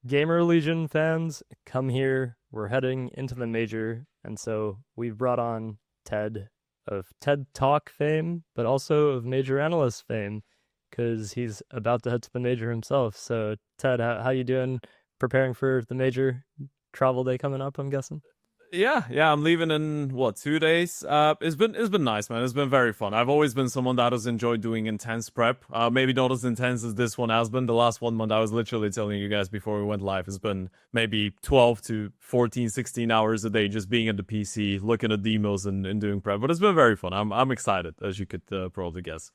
GamerLegion fans, come here. We're heading into the major, and so we've brought on Ted of TED Talk fame, but also of Major Analyst fame, because he's about to head to the major himself. So, Ted, how you doing? Preparing for the major travel day coming up, I'm guessing. Yeah, I'm leaving in what, 2 days. It's been nice, man. It's been very fun. I've always been someone that has enjoyed doing intense prep. Maybe not as intense as this one has been. The last 1 month, I was literally telling you guys before we went live, it's been maybe 12 to 14, 16 hours a day just being at the PC, looking at demos and doing prep. But it's been very fun. I'm excited, as you could probably guess.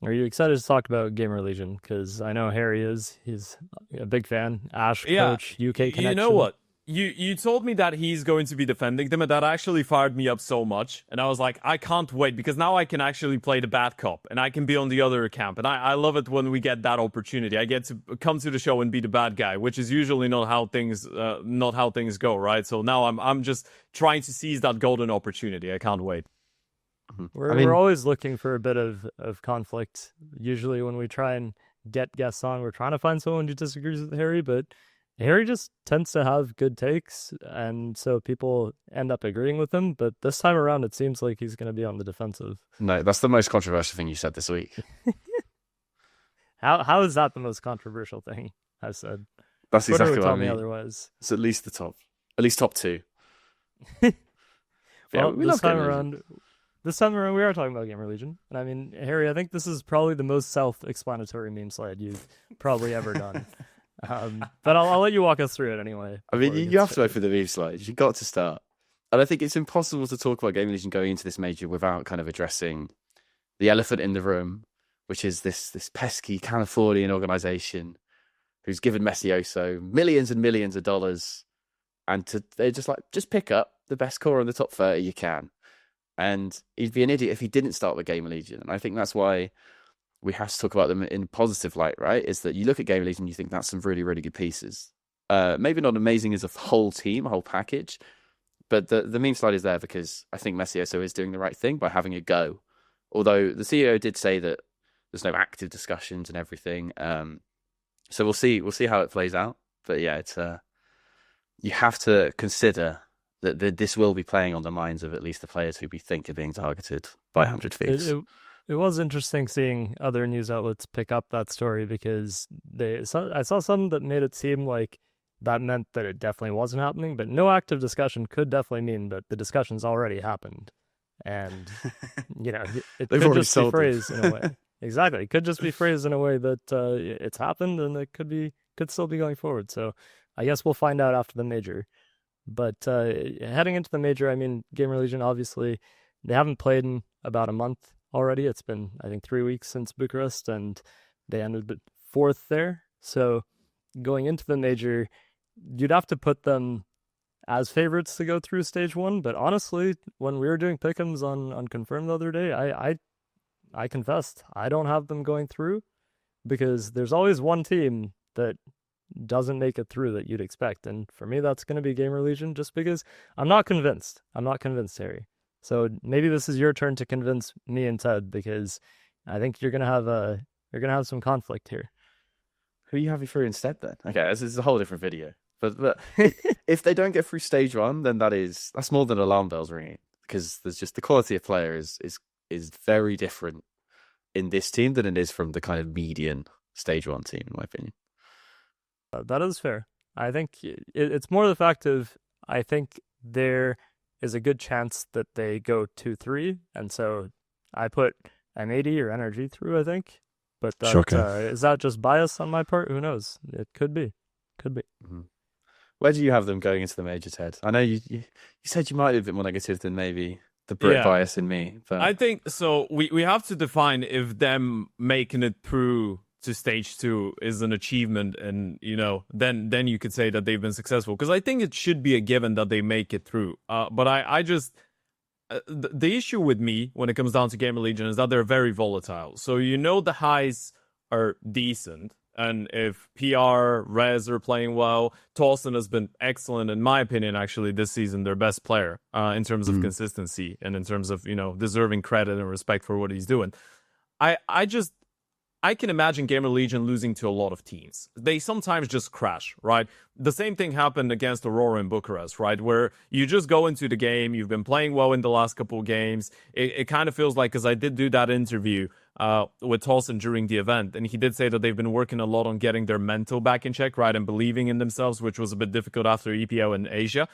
Are you excited to talk about GamerLegion? Because I know Harry is. He's a big fan. Ash, Yeah, coach, UK connection. you know what? You told me that he's going to be defending them, and that actually fired me up so much. And I was like, I can't wait, because now I can actually play the bad cop, and I can be on the other camp. And I love it when we get that opportunity. I get to come to the show and be the bad guy, which is usually not how things go, right? So now I'm just trying to seize that golden opportunity. I can't wait. We're always looking for a bit of conflict. Usually when we try and get guests on, we're trying to find someone who disagrees with Harry, but Harry just tends to have good takes, and so people end up agreeing with him. But this time around, it seems like he's going to be on the defensive. No, that's the most controversial thing you said this week. How is that the most controversial thing I've said? That's Twitter exactly would what I tell me mean. otherwise. It's at least top two. Well, we this love time GamerLegion. around, we are talking about GamerLegion. And I mean, Harry, I think this is probably the most self-explanatory meme slide you've probably ever done. But I'll let you walk us through it anyway. I mean, you have to go for the meme slides. You got to start. And I think it's impossible to talk about GamerLegion going into this major without kind of addressing the elephant in the room, which is this pesky Californian organization who's given phzy millions and millions of dollars, and they're just like, just pick up the best core in the top 30 you can. And he'd be an idiot if he didn't start with GamerLegion. And I think that's why we have to talk about them in positive light, right? Is that you look at GamerLegion and you think that's some really, really good pieces. Maybe not amazing as a whole team, a whole package, but the meme slide is there because I think phzy is doing the right thing by having a go. Although the CEO did say that there's no active discussions and everything. So we'll see how it plays out. But yeah, it's you have to consider that this will be playing on the minds of at least the players who we think are being targeted by 100 Thieves. It was interesting seeing other news outlets pick up that story, because I saw some that made it seem like that meant that it definitely wasn't happening, but no active discussion could definitely mean that the discussion's already happened. And, it could just be phrased in a way. Exactly. It could just be phrased in a way that it's happened, and it could still be going forward. So I guess we'll find out after the major. But heading into the major, I mean, GamerLegion, obviously, they haven't played in about a month already. It's been, I think, 3 weeks since Bucharest, and they ended fourth there. So going into the major, you'd have to put them as favorites to go through stage one. But honestly, when we were doing pick'ems on Confirm the other day, I confessed I don't have them going through, because there's always one team that doesn't make it through that you'd expect. And for me, that's going to be GamerLegion, just because I'm not convinced, Harry. So maybe this is your turn to convince me and Ted, because I think you're gonna have some conflict here. Who are you having through instead then? Okay, this is a whole different video. But if they don't get through stage one, then that's more than alarm bells ringing, because there's just the quality of player is very different in this team than it is from the kind of median stage one team, in my opinion. That is fair. I think it's more the fact of, I think there is a good chance that they go 2-3, and so I put M80 or NRG through, I think. But is that just bias on my part? Who knows? It could be. Mm-hmm. Where do you have them going into the major, Ted? I know you said you might be a bit more negative than maybe the Brit bias in me. But I think so. We have to define if them making it through to stage two is an achievement, and then you could say that they've been successful, because I think it should be a given that they make it through. But I just the issue with me when it comes down to GamerLegion is that they're very volatile. So the highs are decent, and if PR, Rez are playing well, Tauson has been excellent in my opinion. Actually, this season their best player in terms of consistency and in terms of deserving credit and respect for what he's doing. I just I can imagine GamerLegion losing to a lot of teams. They sometimes just crash, right? The same thing happened against Aurora in Bucharest, right? Where you just go into the game, you've been playing well in the last couple of games. It kind of feels like, because I did do that interview with Tauson during the event, and he did say that they've been working a lot on getting their mental back in check, right? And believing in themselves, which was a bit difficult after EPO in Asia.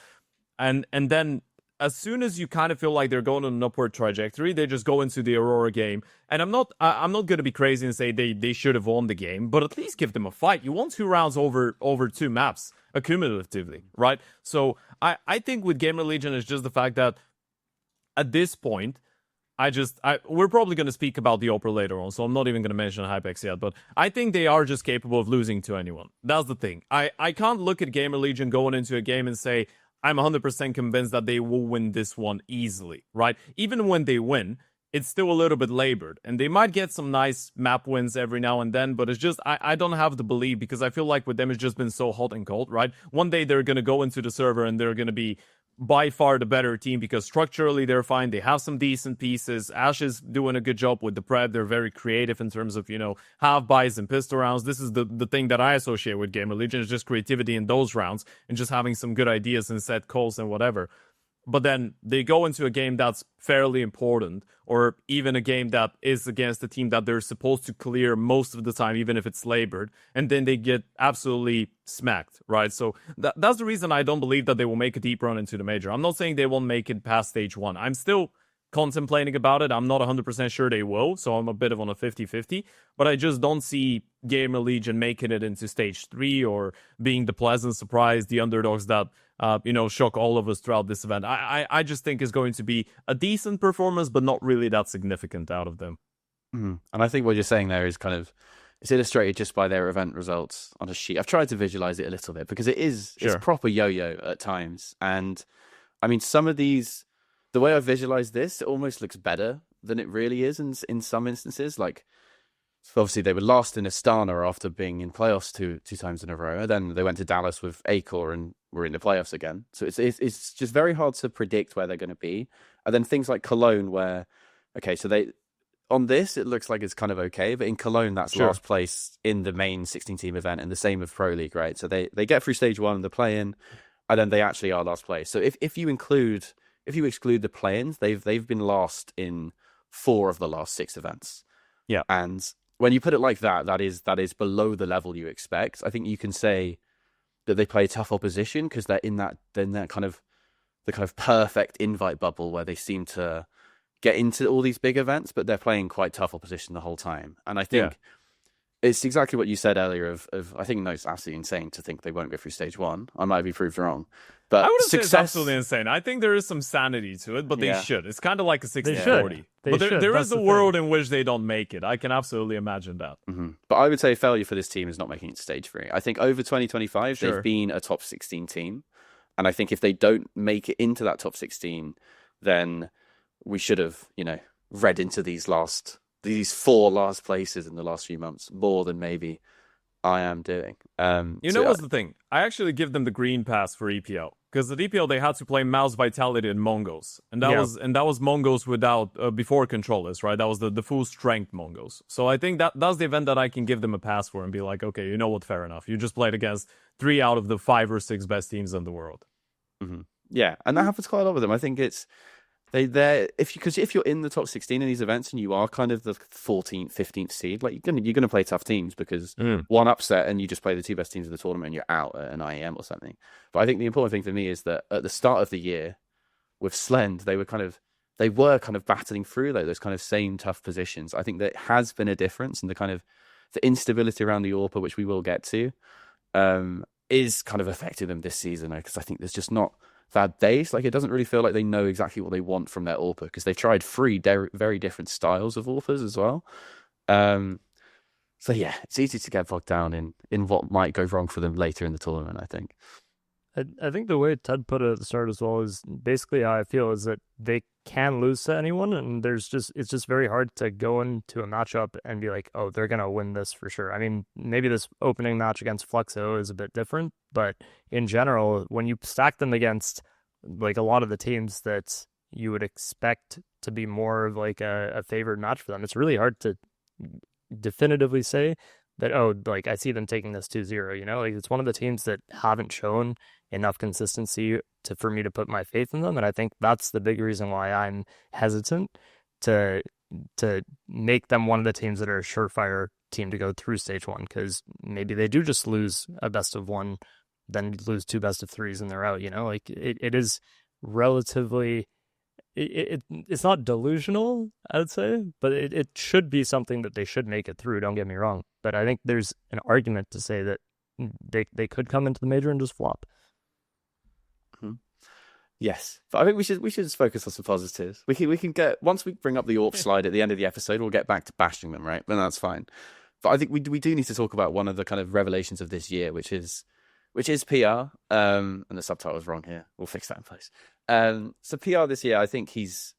And then as soon as you kind of feel like they're going on an upward trajectory, they just go into the Aurora game. And I'm not going to be crazy and say they should have won the game, but at least give them a fight. You won 2 rounds over 2 maps accumulatively, right? So I think with GamerLegion, it's just the fact that at this point, we're probably going to speak about the Opera later on, so I'm not even going to mention hypex yet, but I think they are just capable of losing to anyone. That's the thing. I can't look at GamerLegion going into a game and say, I'm 100% convinced that they will win this one easily, right? Even when they win, it's still a little bit labored. And they might get some nice map wins every now and then, but it's just, I don't have the belief, because I feel like with them, it's just been so hot and cold, right? One day they're going to go into the server and they're going to be by far the better team, because structurally they're fine. They have some decent pieces. Ash is doing a good job with the prep. They're very creative in terms of, half buys and pistol rounds. This is the thing that I associate with GamerLegion, is just creativity in those rounds and just having some good ideas and set calls and whatever. But then they go into a game that's fairly important, or even a game that is against a team that they're supposed to clear most of the time, even if it's labored, and then they get absolutely smacked, right? So that's the reason I don't believe that they will make a deep run into the major. I'm not saying they won't make it past stage 1. I'm still contemplating about it. I'm not 100% sure they will, so I'm a bit of on a 50-50, but I just don't see GamerLegion making it into stage 3 or being the pleasant surprise, the underdogs that shock all of us throughout this event. I just think it's going to be a decent performance, but not really that significant out of them. Mm-hmm. And I think what you're saying there is it's illustrated just by their event results on a sheet. I've tried to visualize it a little bit, because it's proper yo-yo at times. And I mean, some of these, the way I visualize this, it almost looks better than it really is in some instances. Like, obviously they were last in Astana after being in playoffs two times in a row. And then they went to Dallas with acoR and were in the playoffs again. So it's just very hard to predict where they're going to be. And then things like Cologne, where, okay, so on this, it looks like it's kind of okay, but in Cologne, that's last place in the main 16-team event, and the same with Pro League, right? So they get through stage 1, the play-in, and then they actually are last place. So if you exclude the play-ins, they've been last in 4 of the last 6 events. Yeah. And when you put it like that, that is below the level you expect. I think you can say that they play tough opposition, because they're in that kind of the kind of perfect invite bubble where they seem to get into all these big events, but they're playing quite tough opposition the whole time. And I think it's exactly what you said earlier of I think it's absolutely insane to think they won't go through stage 1. I might be proved wrong. But I wouldn't say it's absolutely insane. I think there is some sanity to it, but they should. It's kind of like a 60-40. But there is a world in which they don't make it. I can absolutely imagine that. Mm-hmm. But I would say failure for this team is not making it to stage 3. I think over 2025, they've been a top 16 team. And I think if they don't make it into that top 16, then we should have, read into these 4 last places in the last few months more than maybe I am doing. What's the thing? I actually give them the green pass for EPL, because at EPL they had to play Mouse Vitality and Mongols, and that was Mongols without before controllers, right? That was the full strength Mongols. So I think that's the event that I can give them a pass for and be like, okay, you know what? Fair enough. You just played against 3 out of the 5 or 6 best teams in the world. Mm-hmm. Yeah, and that happens quite a lot with them. I think it's. If you're in the top 16 in these events and you are kind of the 14th, 15th seed, like you're gonna play tough teams, because one upset and you just play the 2 best teams of the tournament and you're out at an IEM or something. But I think the important thing for me is that at the start of the year with Slend, they were kind of battling through those kind of same tough positions. I think there has been a difference in the kind of the instability around the AWPA, which we will get to, is kind of affecting them this season, because I think there's just not that base. Like, it doesn't really feel like they know exactly what they want from their AWPA, because they've tried 3 very different styles of AWPAs as well. So yeah, it's easy to get bogged down in what might go wrong for them later in the tournament, I think. I think the way Ted put it at the start as well is basically how I feel, is that they can lose to anyone, and it's just very hard to go into a matchup and be like, oh, they're gonna win this for sure. I mean, maybe this opening match against Flexo is a bit different, but in general, when you stack them against like a lot of the teams that you would expect to be more of like a favored match for them, it's really hard to definitively say that, oh, like I see them taking this 2-0, you know? Like it's one of the teams that haven't shown enough consistency for me to put my faith in them, and I think that's the big reason why I'm hesitant to make them one of the teams that are a surefire team to go through stage 1, because maybe they do just lose a best of 1, then lose 2 best of 3s and they're out, you know? Like it is relatively it's not delusional, I would say, but it should be something that they should make it through, don't get me wrong. But I think there's an argument to say that they could come into the major and just flop. Yes, but I think we should just focus on some positives. We can get, once we bring up the AWP slide at the end of the episode, we'll get back to bashing them, right? But that's fine. But I think we do need to talk about one of the kind of revelations of this year, which is PR. And the subtitle is wrong here. We'll fix that in post. So PR this year, I think he's,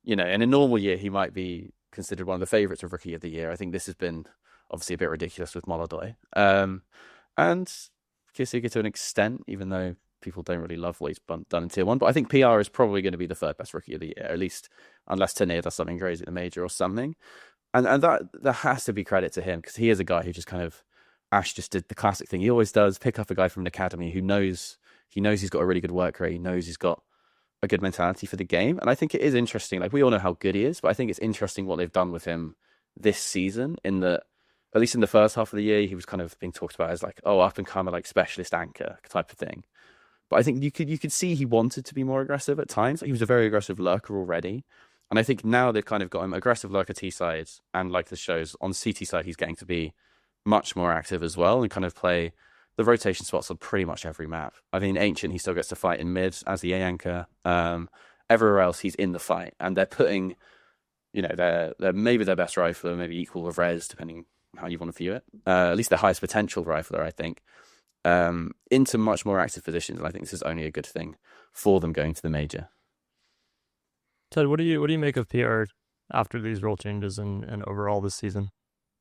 you know, in a normal year he might be considered one of the favorites of Rookie of the Year. I think this has been obviously a bit ridiculous with MoDo. And Kursy to an extent, even though people don't really love what he's done in Tier 1. But I think PR is probably going to be the third best Rookie of the Year, at least unless NER does something crazy at the major or something. And that has to be credit to him, because he is a guy who just kind of, Ash just did the classic thing he always does, pick up a guy from an academy who knows he's got a really good work rate, he knows he's got a good mentality for the game. And I think it is interesting. Like, we all know how good he is, but I think it's interesting what they've done with him this season, in that, at least in the first half of the year, he was kind of being talked about as like, oh, up and coming, like specialist anchor type of thing. But I think you could see he wanted to be more aggressive at times. Like, he was a very aggressive lurker already. And I think now they've kind of got him aggressive lurker T side, and like the shows on CT side, he's getting to be much more active as well and kind of play the rotation spots on pretty much every map. I mean, Ancient, he still gets to fight in mid as the A anchor. Everywhere else, he's in the fight, and they're putting, you know, they're maybe their best rifler, maybe equal with Rez, depending on how you want to view it. At least the highest potential rifler, I think. Into much more active positions, and I think this is only a good thing for them going to the major. Ted, what do you make of PR after these role changes and overall this season?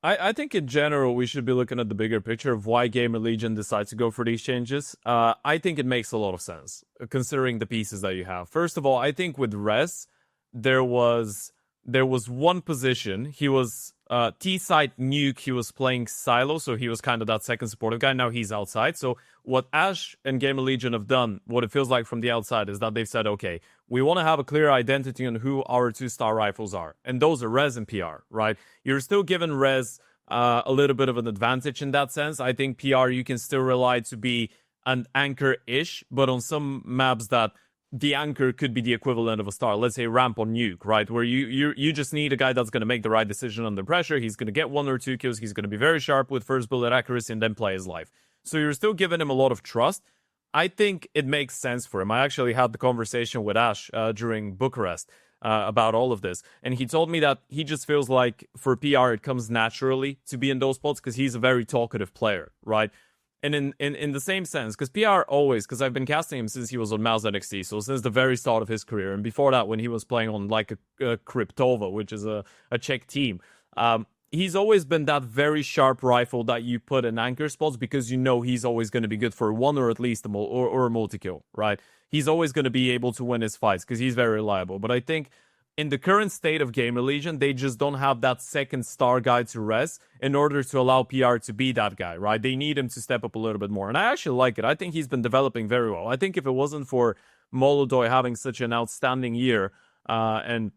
I think in general we should be looking at the bigger picture of why GamerLegion decides to go for these changes. I think it makes a lot of sense considering the pieces that you have. First of all, I think with Rez, there was one position. He was T-side nuke, he was playing silo, so he was kind of that second supportive guy. Now he's outside. So what Ash and GamerLegion have done, what it feels like from the outside, is that they've said, okay, we want to have a clear identity on who our 2-star rifles are. And those are Rez and PR, right? You're still giving Rez a little bit of an advantage in that sense. I think PR, you can still rely to be an anchor-ish, but on some maps that the anchor could be the equivalent of a star. Let's say ramp on nuke, right? Where you just need a guy that's going to make the right decision under pressure. He's going to get 1 or 2 kills. He's going to be very sharp with first bullet accuracy and then play his life. So you're still giving him a lot of trust. I think it makes sense for him. I actually had the conversation with Ash during Bucharest about all of this. And he told me that he just feels like for PR, it comes naturally to be in those spots because he's a very talkative player, right? And in the same sense, because PR always, because I've been casting him since he was on Mouse NXT, so since the very start of his career, and before that when he was playing on like a Kryptova, which is a Czech team, he's always been that very sharp rifle that you put in anchor spots because you know he's always going to be good for one or at least a multi-kill, right? He's always going to be able to win his fights because he's very reliable. But I think in the current state of GamerLegion, they just don't have that second star guy to Rez in order to allow PR to be that guy, right? They need him to step up a little bit more. And I actually like it. I think he's been developing very well. I think if it wasn't for MoDo having such an outstanding year, and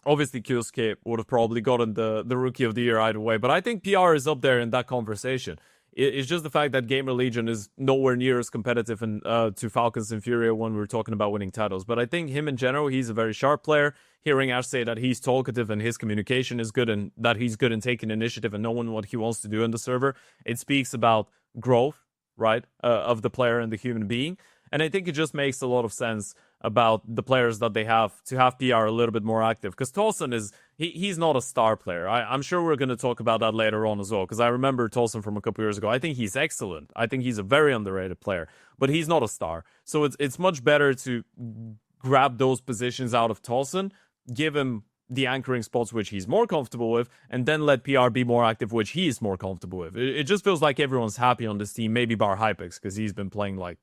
obviously Kursy would have probably gotten the Rookie of the Year either way. But I think PR is up there in that conversation. It's just the fact that GamerLegion is nowhere near as competitive to Falcons Inferior when we're talking about winning titles. But I think him in general, he's a very sharp player. Hearing Ash say that he's talkative and his communication is good and that he's good in taking initiative and knowing what he wants to do in the server, it speaks about growth, right, of the player and the human being. And I think it just makes a lot of sense about the players that they have to have PR a little bit more active. Because Tauson is, he's not a star player. I'm sure we're going to talk about that later on as well. Because I remember Tauson from a couple years ago. I think he's excellent. I think he's a very underrated player. But he's not a star. So it's much better to grab those positions out of Tauson, give him the anchoring spots which he's more comfortable with, and then let PR be more active, which he is more comfortable with. It just feels like everyone's happy on this team, maybe bar hypex, because he's been playing like,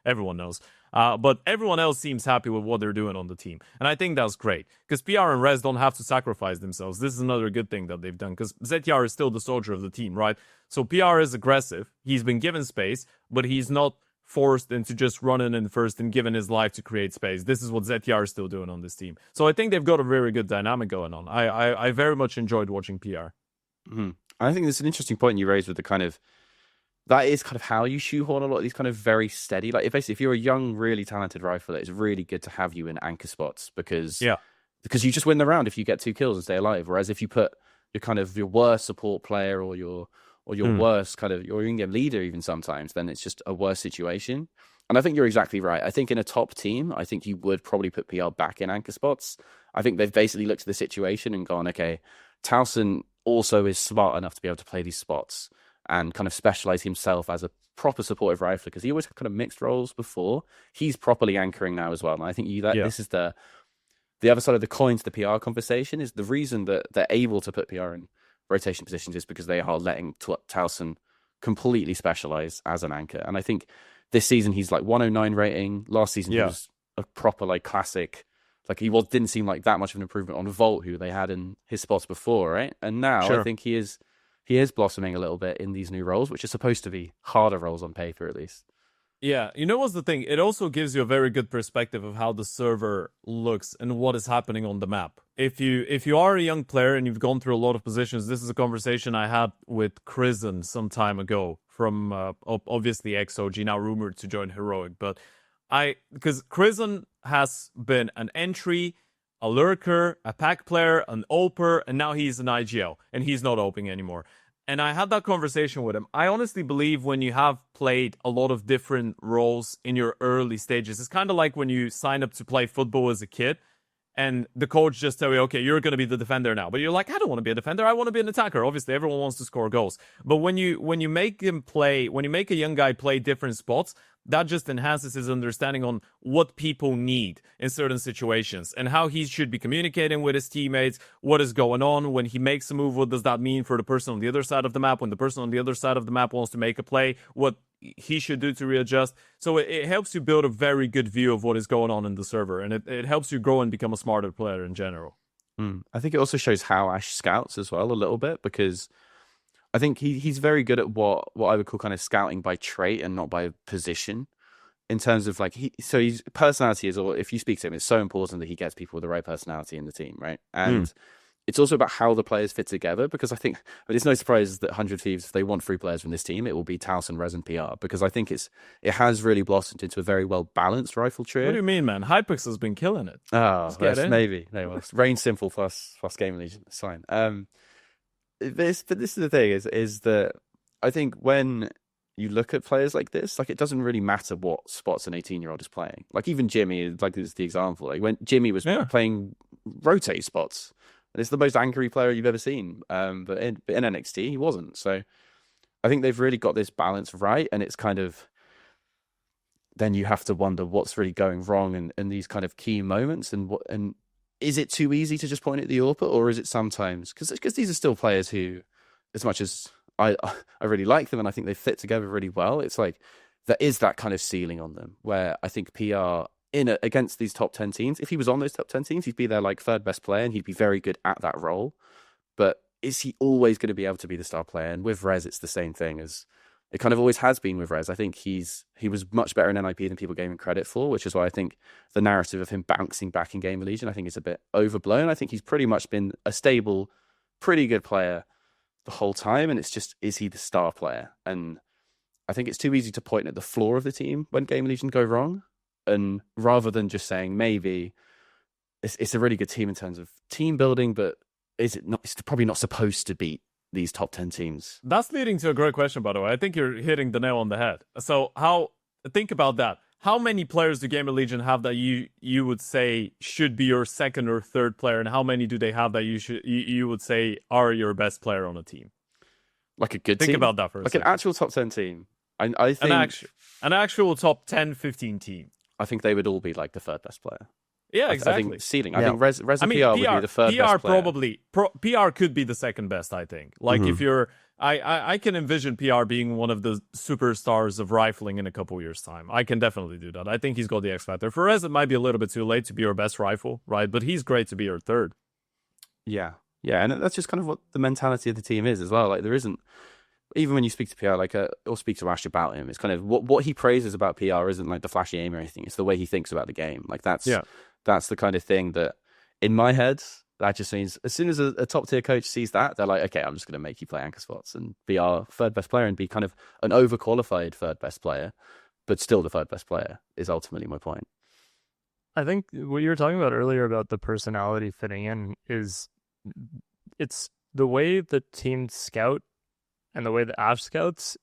everyone knows. But everyone else seems happy with what they're doing on the team. And I think that's great, because PR and Rez don't have to sacrifice themselves. This is another good thing that they've done, because ZTR is still the soldier of the team, right? So PR is aggressive. He's been given space, but he's not forced into just running in first and giving his life to create space. This is what ZTR is still doing on this team. So I think they've got a very good dynamic going on. I very much enjoyed watching PR. Mm-hmm. I think there's an interesting point you raised with the kind of, that is kind of how you shoehorn a lot of these kind of very steady, like if you're a young, really talented rifler, it's really good to have you in anchor spots because you just win the round if you get 2 kills and stay alive. Whereas if you put your worst support player or your worst kind of your in-game leader even sometimes, then it's just a worse situation. And I think you're exactly right. I think in a top team, I think you would probably put PR back in anchor spots. I think they've basically looked at the situation and gone, okay, Tauson also is smart enough to be able to play these spots and kind of specialize himself as a proper supportive rifler, because he always had kind of mixed roles before. He's properly anchoring now as well. And I think this is the other side of the coin to the PR conversation, is the reason that they're able to put PR in rotation positions is because they are letting Tauson completely specialize as an anchor. And I think this season he's like 109 rating. Last season he was a proper like classic, like didn't seem like that much of an improvement on Volt, who they had in his spots before, right? And now I think he is blossoming a little bit in these new roles, which are supposed to be harder roles on paper at least. Yeah, what's the thing? It also gives you a very good perspective of how the server looks and what is happening on the map. If you are a young player and you've gone through a lot of positions, this is a conversation I had with Krisen some time ago from obviously XOG, now rumored to join Heroic. But because Krisen has been an entry, a lurker, a pack player, an oper, and now he's an IGL, and he's not oping anymore. And I had that conversation with him. I honestly believe when you have played a lot of different roles in your early stages, it's kind of like when you sign up to play football as a kid and the coach just tell you, okay, you're going to be the defender now. But you're like, I don't want to be a defender. I want to be an attacker. Obviously, everyone wants to score goals. But when you make a young guy play different spots, that just enhances his understanding on what people need in certain situations and how he should be communicating with his teammates, what is going on. When he makes a move, what does that mean for the person on the other side of the map? When the person on the other side of the map wants to make a play, what he should do to readjust. So it helps you build a very good view of what is going on in the server, and it helps you grow and become a smarter player in general. I think it also shows how Ash scouts as well a little bit, because I think he's very good at what I would call kind of scouting by trait and not by position. In terms of like his personality is, or if you speak to him, it's so important that he gets people with the right personality in the team, right? And it's also about how the players fit together, because I think it's no surprise that 100 Thieves, if they want 3 players from this team, it will be Tauson, Rez, and PR, because I think it has really blossomed into a very well balanced rifle trio. What do you mean, man? hypex has been killing it. Oh, maybe. No, well, Rain Simple plus GamerLegion. It's fine. But this is the thing is that I think when you look at players like this, like it doesn't really matter what spots an 18-year-old is playing. Like even Jimmy, like this is the example. Like when Jimmy was playing rotate spots, and it's the most anchory player you've ever seen. But in NXT, he wasn't. So I think they've really got this balance right, and it's kind of then you have to wonder what's really going wrong in these kind of key moments, and is it too easy to just point at the AWP, or is it sometimes because these are still players who, as much as I really like them and I think they fit together really well, it's like there is that kind of ceiling on them where I think PR against these top 10 teams, if he was on those top 10 teams, he'd be their like 3rd best player and he'd be very good at that role. But is he always going to be able to be the star player? And with Rez, it's the same thing as it kind of always has been with Rez. I think he was much better in NIP than people gave him credit for, which is why I think the narrative of him bouncing back in GamerLegion, I think is a bit overblown. I think he's pretty much been a stable, pretty good player the whole time, and it's just, is he the star player? And I think it's too easy to point at the flaw of the team when GamerLegion go wrong, and rather than just saying maybe it's a really good team in terms of team building, but is it not? It's probably not supposed to beat these top 10 teams. That's leading to a great question, by the way. I think you're hitting the nail on the head. So think about that. How many players do GamerLegion have that you would say should be your 2nd or 3rd player, and how many do they have that you would say are your best player on a team? Like a good team? Think about that for a second. Like an actual top 10 team. I think an actual top 10, 15 team. I think they would all be like the 3rd best player. Yeah, I exactly. think ceiling. Yeah. I think Res and PR would be the third best player. PR could be the second best, I think. Like if you're I can envision PR being one of the superstars of rifling in a couple years' time. I can definitely do that. I think he's got the X factor. For Rez, it might be a little bit too late to be your best rifle, right? But he's great to be your third. Yeah, and that's just kind of what the mentality of the team is as well. Like there isn't, even when you speak to PR, like or speak to Ash about him, it's kind of what he praises about PR isn't like the flashy aim or anything. It's the way he thinks about the game. Like that's the kind of thing that in my head, that just means as soon as a top tier coach sees that, they're like, okay, I'm just going to make you play anchor spots and be our third best player and be kind of an overqualified third best player, but still the third best player is ultimately my point. I think what you were talking about earlier about the personality fitting in is it's the way the team scout and the way the Ash scouts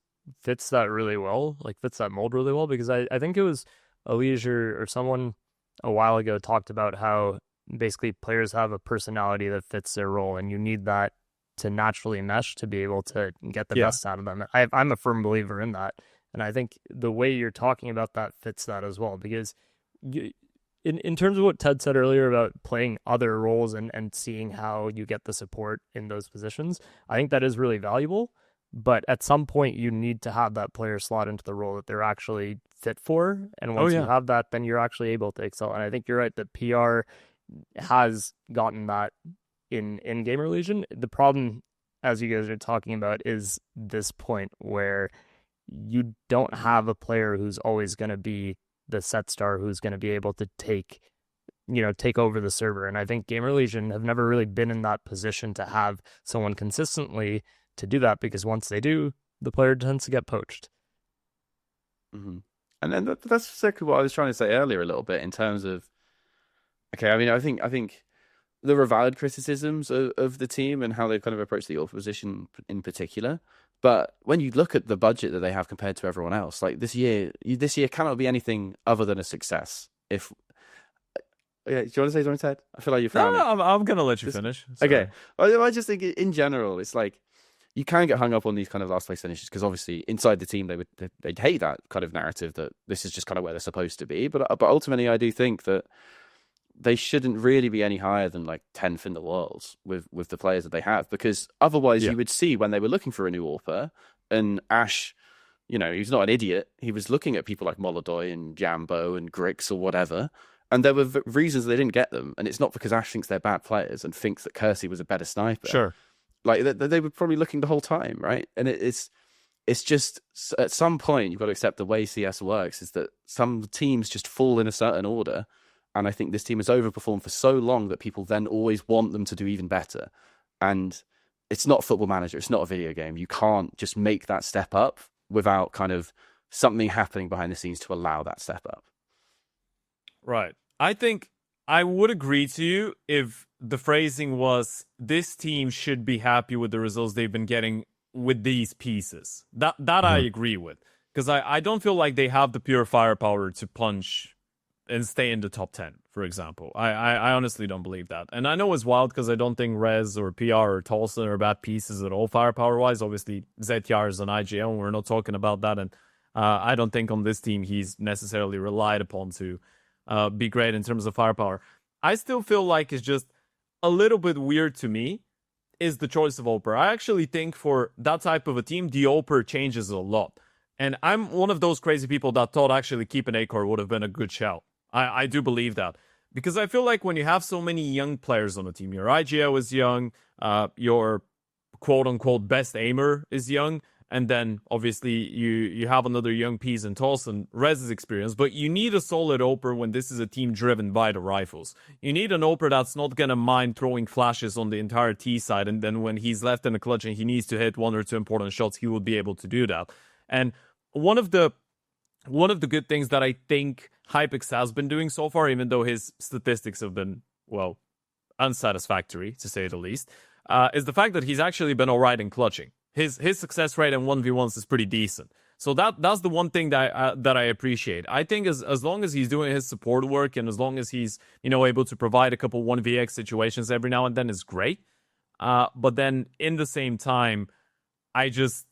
fits that really well, like fits that mold really well, because I think it was Elijah or someone a while ago talked about how basically players have a personality that fits their role, and you need that to naturally mesh to be able to get the best out of them. I'm a firm believer in that, and I think the way you're talking about that fits that as well, because in terms of what Ted said earlier about playing other roles and seeing how you get the support in those positions, I think that is really valuable. But at some point, you need to have that player slot into the role that they're actually fit for. And once you have that, then you're actually able to excel. And I think you're right that PR has gotten that in GamerLegion. The problem, as you guys are talking about, is this point where you don't have a player who's always going to be the set star, who's going to be able to take over the server. And I think GamerLegion have never really been in that position to have someone consistently to do that, because once they do, the player tends to get poached. Mm-hmm. And then that's exactly what I was trying to say earlier a little bit in terms of, okay, I mean, I think there are valid criticisms of the team and how they kind of approach the AWP position in particular. But when you look at the budget that they have compared to everyone else, like this year cannot be anything other than a success. If do you want to say something, Ted? I feel like you're frowning. No, I'm gonna let you finish. Sorry. Okay, I just think in general, it's like you can get hung up on these kind of last place finishes because obviously inside the team they'd hate that kind of narrative that this is just kind of where they're supposed to be. But ultimately, I do think that they shouldn't really be any higher than like 10th in the world with the players that they have, because otherwise you would see when they were looking for a new AWPer and Ash, he's not an idiot. He was looking at people like MoDo and Jambo and Grix or whatever, and there were reasons they didn't get them. And it's not because Ash thinks they're bad players and thinks that Kursy was a better sniper. Sure. Like they were probably looking the whole time, right? And it's just at some point you've got to accept the way CS works is that some teams just fall in a certain order. And I think this team has overperformed for so long that people then always want them to do even better. And it's not Football Manager. It's not a video game. You can't just make that step up without kind of something happening behind the scenes to allow that step up. Right. I think I would agree to you if the phrasing was, this team should be happy with the results they've been getting with these pieces. That I agree with. Because I don't feel like they have the pure firepower to punch and stay in the top 10, for example. I honestly don't believe that. And I know it's wild because I don't think Rez or PR or Tauson are bad pieces at all firepower-wise. Obviously, ZTR is an IGL, and we're not talking about that. And I don't think on this team he's necessarily relied upon to be great in terms of firepower. I still feel like it's just a little bit weird to me is the choice of AWPer. I actually think for that type of a team, the AWPer changes a lot. And I'm one of those crazy people that thought actually keeping acoR would have been a good shout. I do believe that. Because I feel like when you have so many young players on the team, your IGO is young, your quote-unquote best aimer is young, and then obviously you have another young piece in Tauson, Rez's experience, but you need a solid AWPer when this is a team driven by the rifles. You need an AWPer that's not going to mind throwing flashes on the entire T side, and then when he's left in the clutch and he needs to hit one or two important shots, he will be able to do that. And one of the good things that I think hypex has been doing so far, even though his statistics have been, well, unsatisfactory, to say the least, is the fact that he's actually been all right in clutching. His success rate in 1v1s is pretty decent. So that's the one thing that I appreciate. I think as long as he's doing his support work and as long as he's able to provide a couple 1vx situations every now and then is great. But then in the same time, I just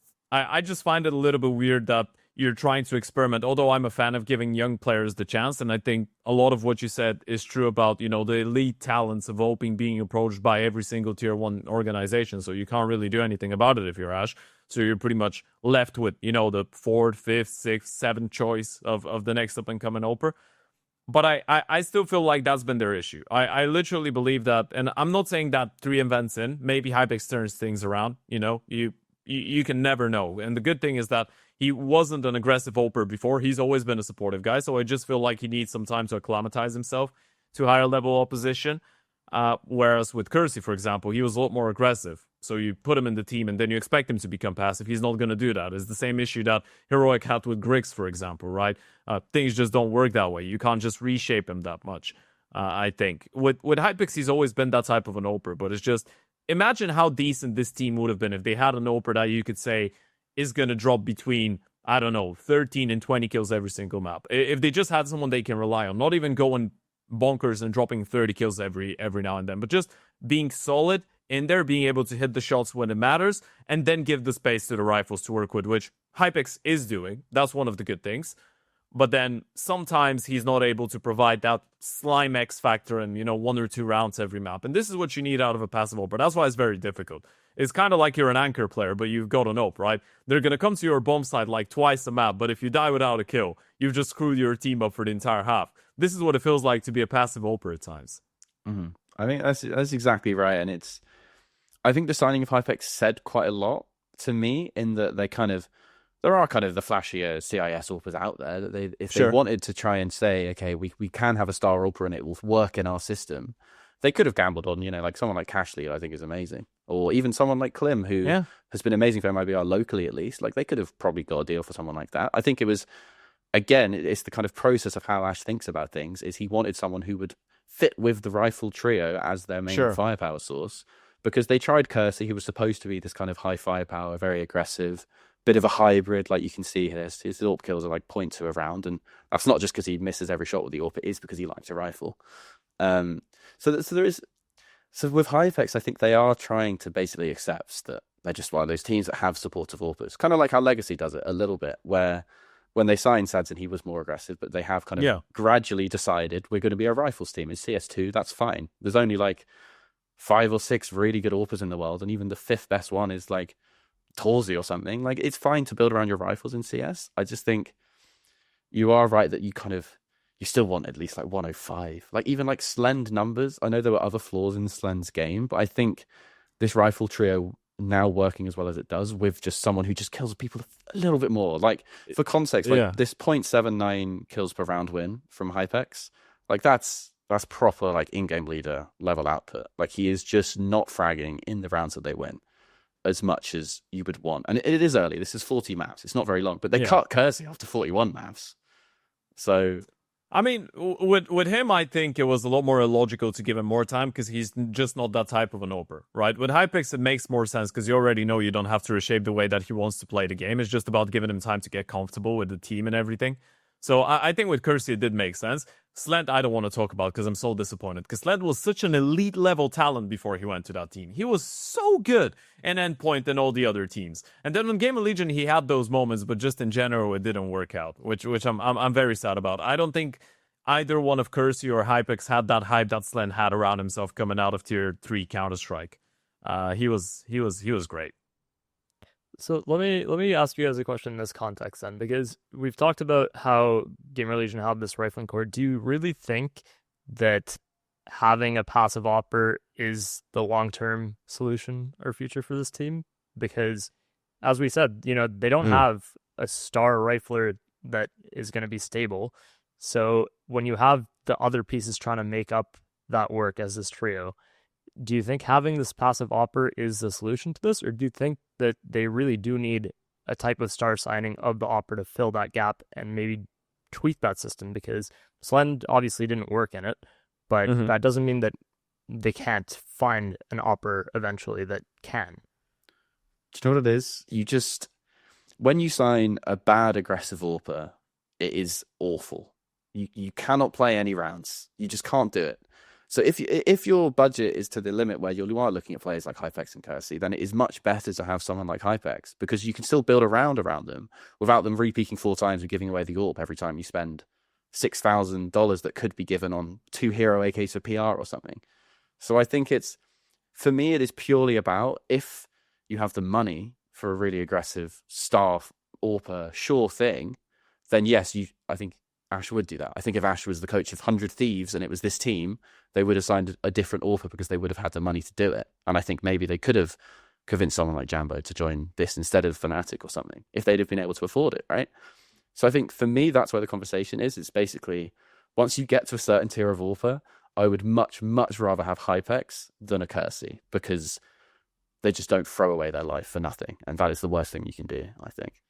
find it a little bit weird that you're trying to experiment. Although I'm a fan of giving young players the chance, and I think a lot of what you said is true about, you know, the elite talents of Oping being approached by every single tier 1 organization. So you can't really do anything about it if you're Ash. So you're pretty much left with, you know, the 4th, 5th, 6th, 7th choice of the next up and coming Oper. But I still feel like that's been their issue. I literally believe that, and I'm not saying that 3 events in, maybe hypex turns things around. You know, you can never know. And the good thing is that he wasn't an aggressive Oper before. He's always been a supportive guy. So I just feel like he needs some time to acclimatize himself to higher level opposition. Whereas with Kursy, for example, he was a lot more aggressive. So you put him in the team and then you expect him to become passive. He's not going to do that. It's the same issue that Heroic had with Grix, for example, right? Things just don't work that way. You can't just reshape him that much, I think. With hypex, he's always been that type of an Oper, but it's just, imagine how decent this team would have been if they had an Oper that you could say is going to drop between, I don't know, 13 and 20 kills every single map. If they just had someone they can rely on, not even going bonkers and dropping 30 kills every now and then, but just being solid in there, being able to hit the shots when it matters, and then give the space to the rifles to work with, which hypex is doing. That's one of the good things. But then sometimes he's not able to provide that slime X factor in, you know, 1 or 2 rounds every map. And this is what you need out of a passive Oper. That's why it's very difficult. It's kind of like you're an anchor player, but you've got an Op, right? They're going to come to your bomb site like twice a map, but if you die without a kill, you've just screwed your team up for the entire half. This is what it feels like to be a passive Oper at times. Mm-hmm. I think that's exactly right. And I think the signing of hypex said quite a lot to me in that there are kind of the flashier CIS Opers out there that if they wanted to try and say, okay, we can have a star Oper and it will work in our system, they could have gambled on, you know, like someone like Cashley, I think is amazing. Or even someone like Klim, who has been amazing for MIBR locally at least. Like they could have probably got a deal for someone like that. I think it was, again, it's the kind of process of how Ash thinks about things, is he wanted someone who would fit with the rifle trio as their main firepower source. Because they tried Kursy, who was supposed to be this kind of high firepower, very aggressive, bit of a hybrid. Like you can see his AWP kills are like 0.2 a round, and that's not just because he misses every shot with the AWP, it is because he likes a rifle. So with hypex, I think they are trying to basically accept that they're just one of those teams that have supportive AWPers, kind of like how Legacy does it a little bit, where when they signed Sadson, he was more aggressive, but they have kind of gradually decided we're going to be a rifles team. In CS2, that's fine. There's only like 5 or 6 really good AWPers in the world, and even the 5th best one is like phzy or something. Like it's fine to build around your rifles in CS. I just think you are right that you still want at least like 105. Like even like Slend numbers. I know there were other flaws in Slend's game, but I think this rifle trio now working as well as it does with just someone who just kills people a little bit more. Like for context, like this 0.79 kills per round win from hypex, like that's proper like in-game leader level output. Like he is just not fragging in the rounds that they win as much as you would want. And it is early. This is 40 maps. It's not very long, but they cut Kursy after 41 maps. So I mean, with him, I think it was a lot more illogical to give him more time because he's just not that type of an Oper, right? With hypex, it makes more sense because you already know you don't have to reshape the way that he wants to play the game. It's just about giving him time to get comfortable with the team and everything. So I think with Kursy, it did make sense. Slent, I don't want to talk about because I'm so disappointed. Because Slent was such an elite level talent before he went to that team. He was so good in Endpoint and all the other teams. And then on GamerLegion, he had those moments, but just in general, it didn't work out, which I'm very sad about. I don't think either one of Kursy or hypex had that hype that Slent had around himself coming out of Tier 3 Counter-Strike. He was great. So let me ask you guys a question in this context then, because we've talked about how GamerLegion had this rifling core. Do you really think that having a passive Oper is the long-term solution or future for this team? Because, as we said, you know, they don't have a star rifler that is going to be stable. So when you have the other pieces trying to make up that work as this trio, do you think having this passive Oper is the solution to this, or do you think that they really do need a type of star signing of the Oper to fill that gap and maybe tweak that system? Because Slend obviously didn't work in it, but that doesn't mean that they can't find an Oper eventually that can. Do you know what it is? When you sign a bad aggressive Oper, it is awful. You cannot play any rounds. You just can't do it. So if your budget is to the limit where you are looking at players like hypex and Kursy, then it is much better to have someone like hypex, because you can still build around them without them re-peaking 4 times and giving away the AWP every time you spend $6,000 that could be given on 2 hero AKs for PR or something. So I think for me, it is purely about, if you have the money for a really aggressive staff AWPer sure thing, then yes, I think Ash would do that. I think if Ash was the coach of 100 Thieves and it was this team, they would have signed a different AWPer because they would have had the money to do it. And I think maybe they could have convinced someone like Jambo to join this instead of Fnatic or something, if they'd have been able to afford it, right? So I think for me, that's where the conversation is. It's basically, once you get to a certain tier of AWPer, I would much, much rather have hypex than a Kursy, because they just don't throw away their life for nothing. And that is the worst thing you can do, I think.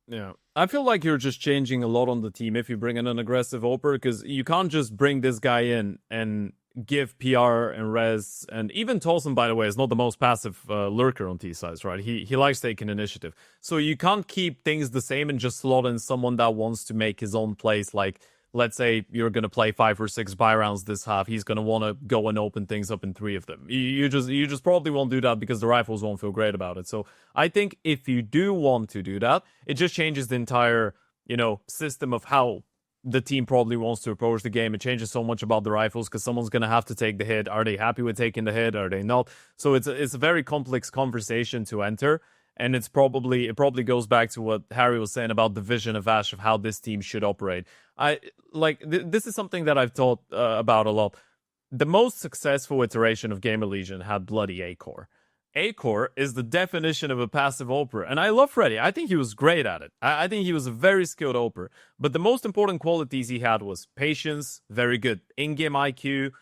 Yeah, I feel like you're just changing a lot on the team if you bring in an aggressive AWPer, because you can't just bring this guy in and give PR and Rez, and even Tauson, by the way, is not the most passive lurker on T-sides, right? He likes taking initiative. So you can't keep things the same and just slot in someone that wants to make his own plays. Like, let's say you're going to play 5 or 6 buy rounds this half. He's going to want to go and open things up in 3 of them. You just probably won't do that because the rifles won't feel great about it. So I think if you do want to do that, it just changes the entire, system of how the team probably wants to approach the game. It changes so much about the rifles because someone's going to have to take the hit. Are they happy with taking the hit? Are they not? So it's a very complex conversation to enter. And it probably goes back to what Harry was saying about the vision of Ash of how this team should operate. This is something that I've thought about a lot. The most successful iteration of GamerLegion had bloody acoR. acoR is the definition of a passive AWPer. And I love Freddy. I think he was great at it. I think he was a very skilled AWPer. But the most important qualities he had was patience, very good in-game IQ,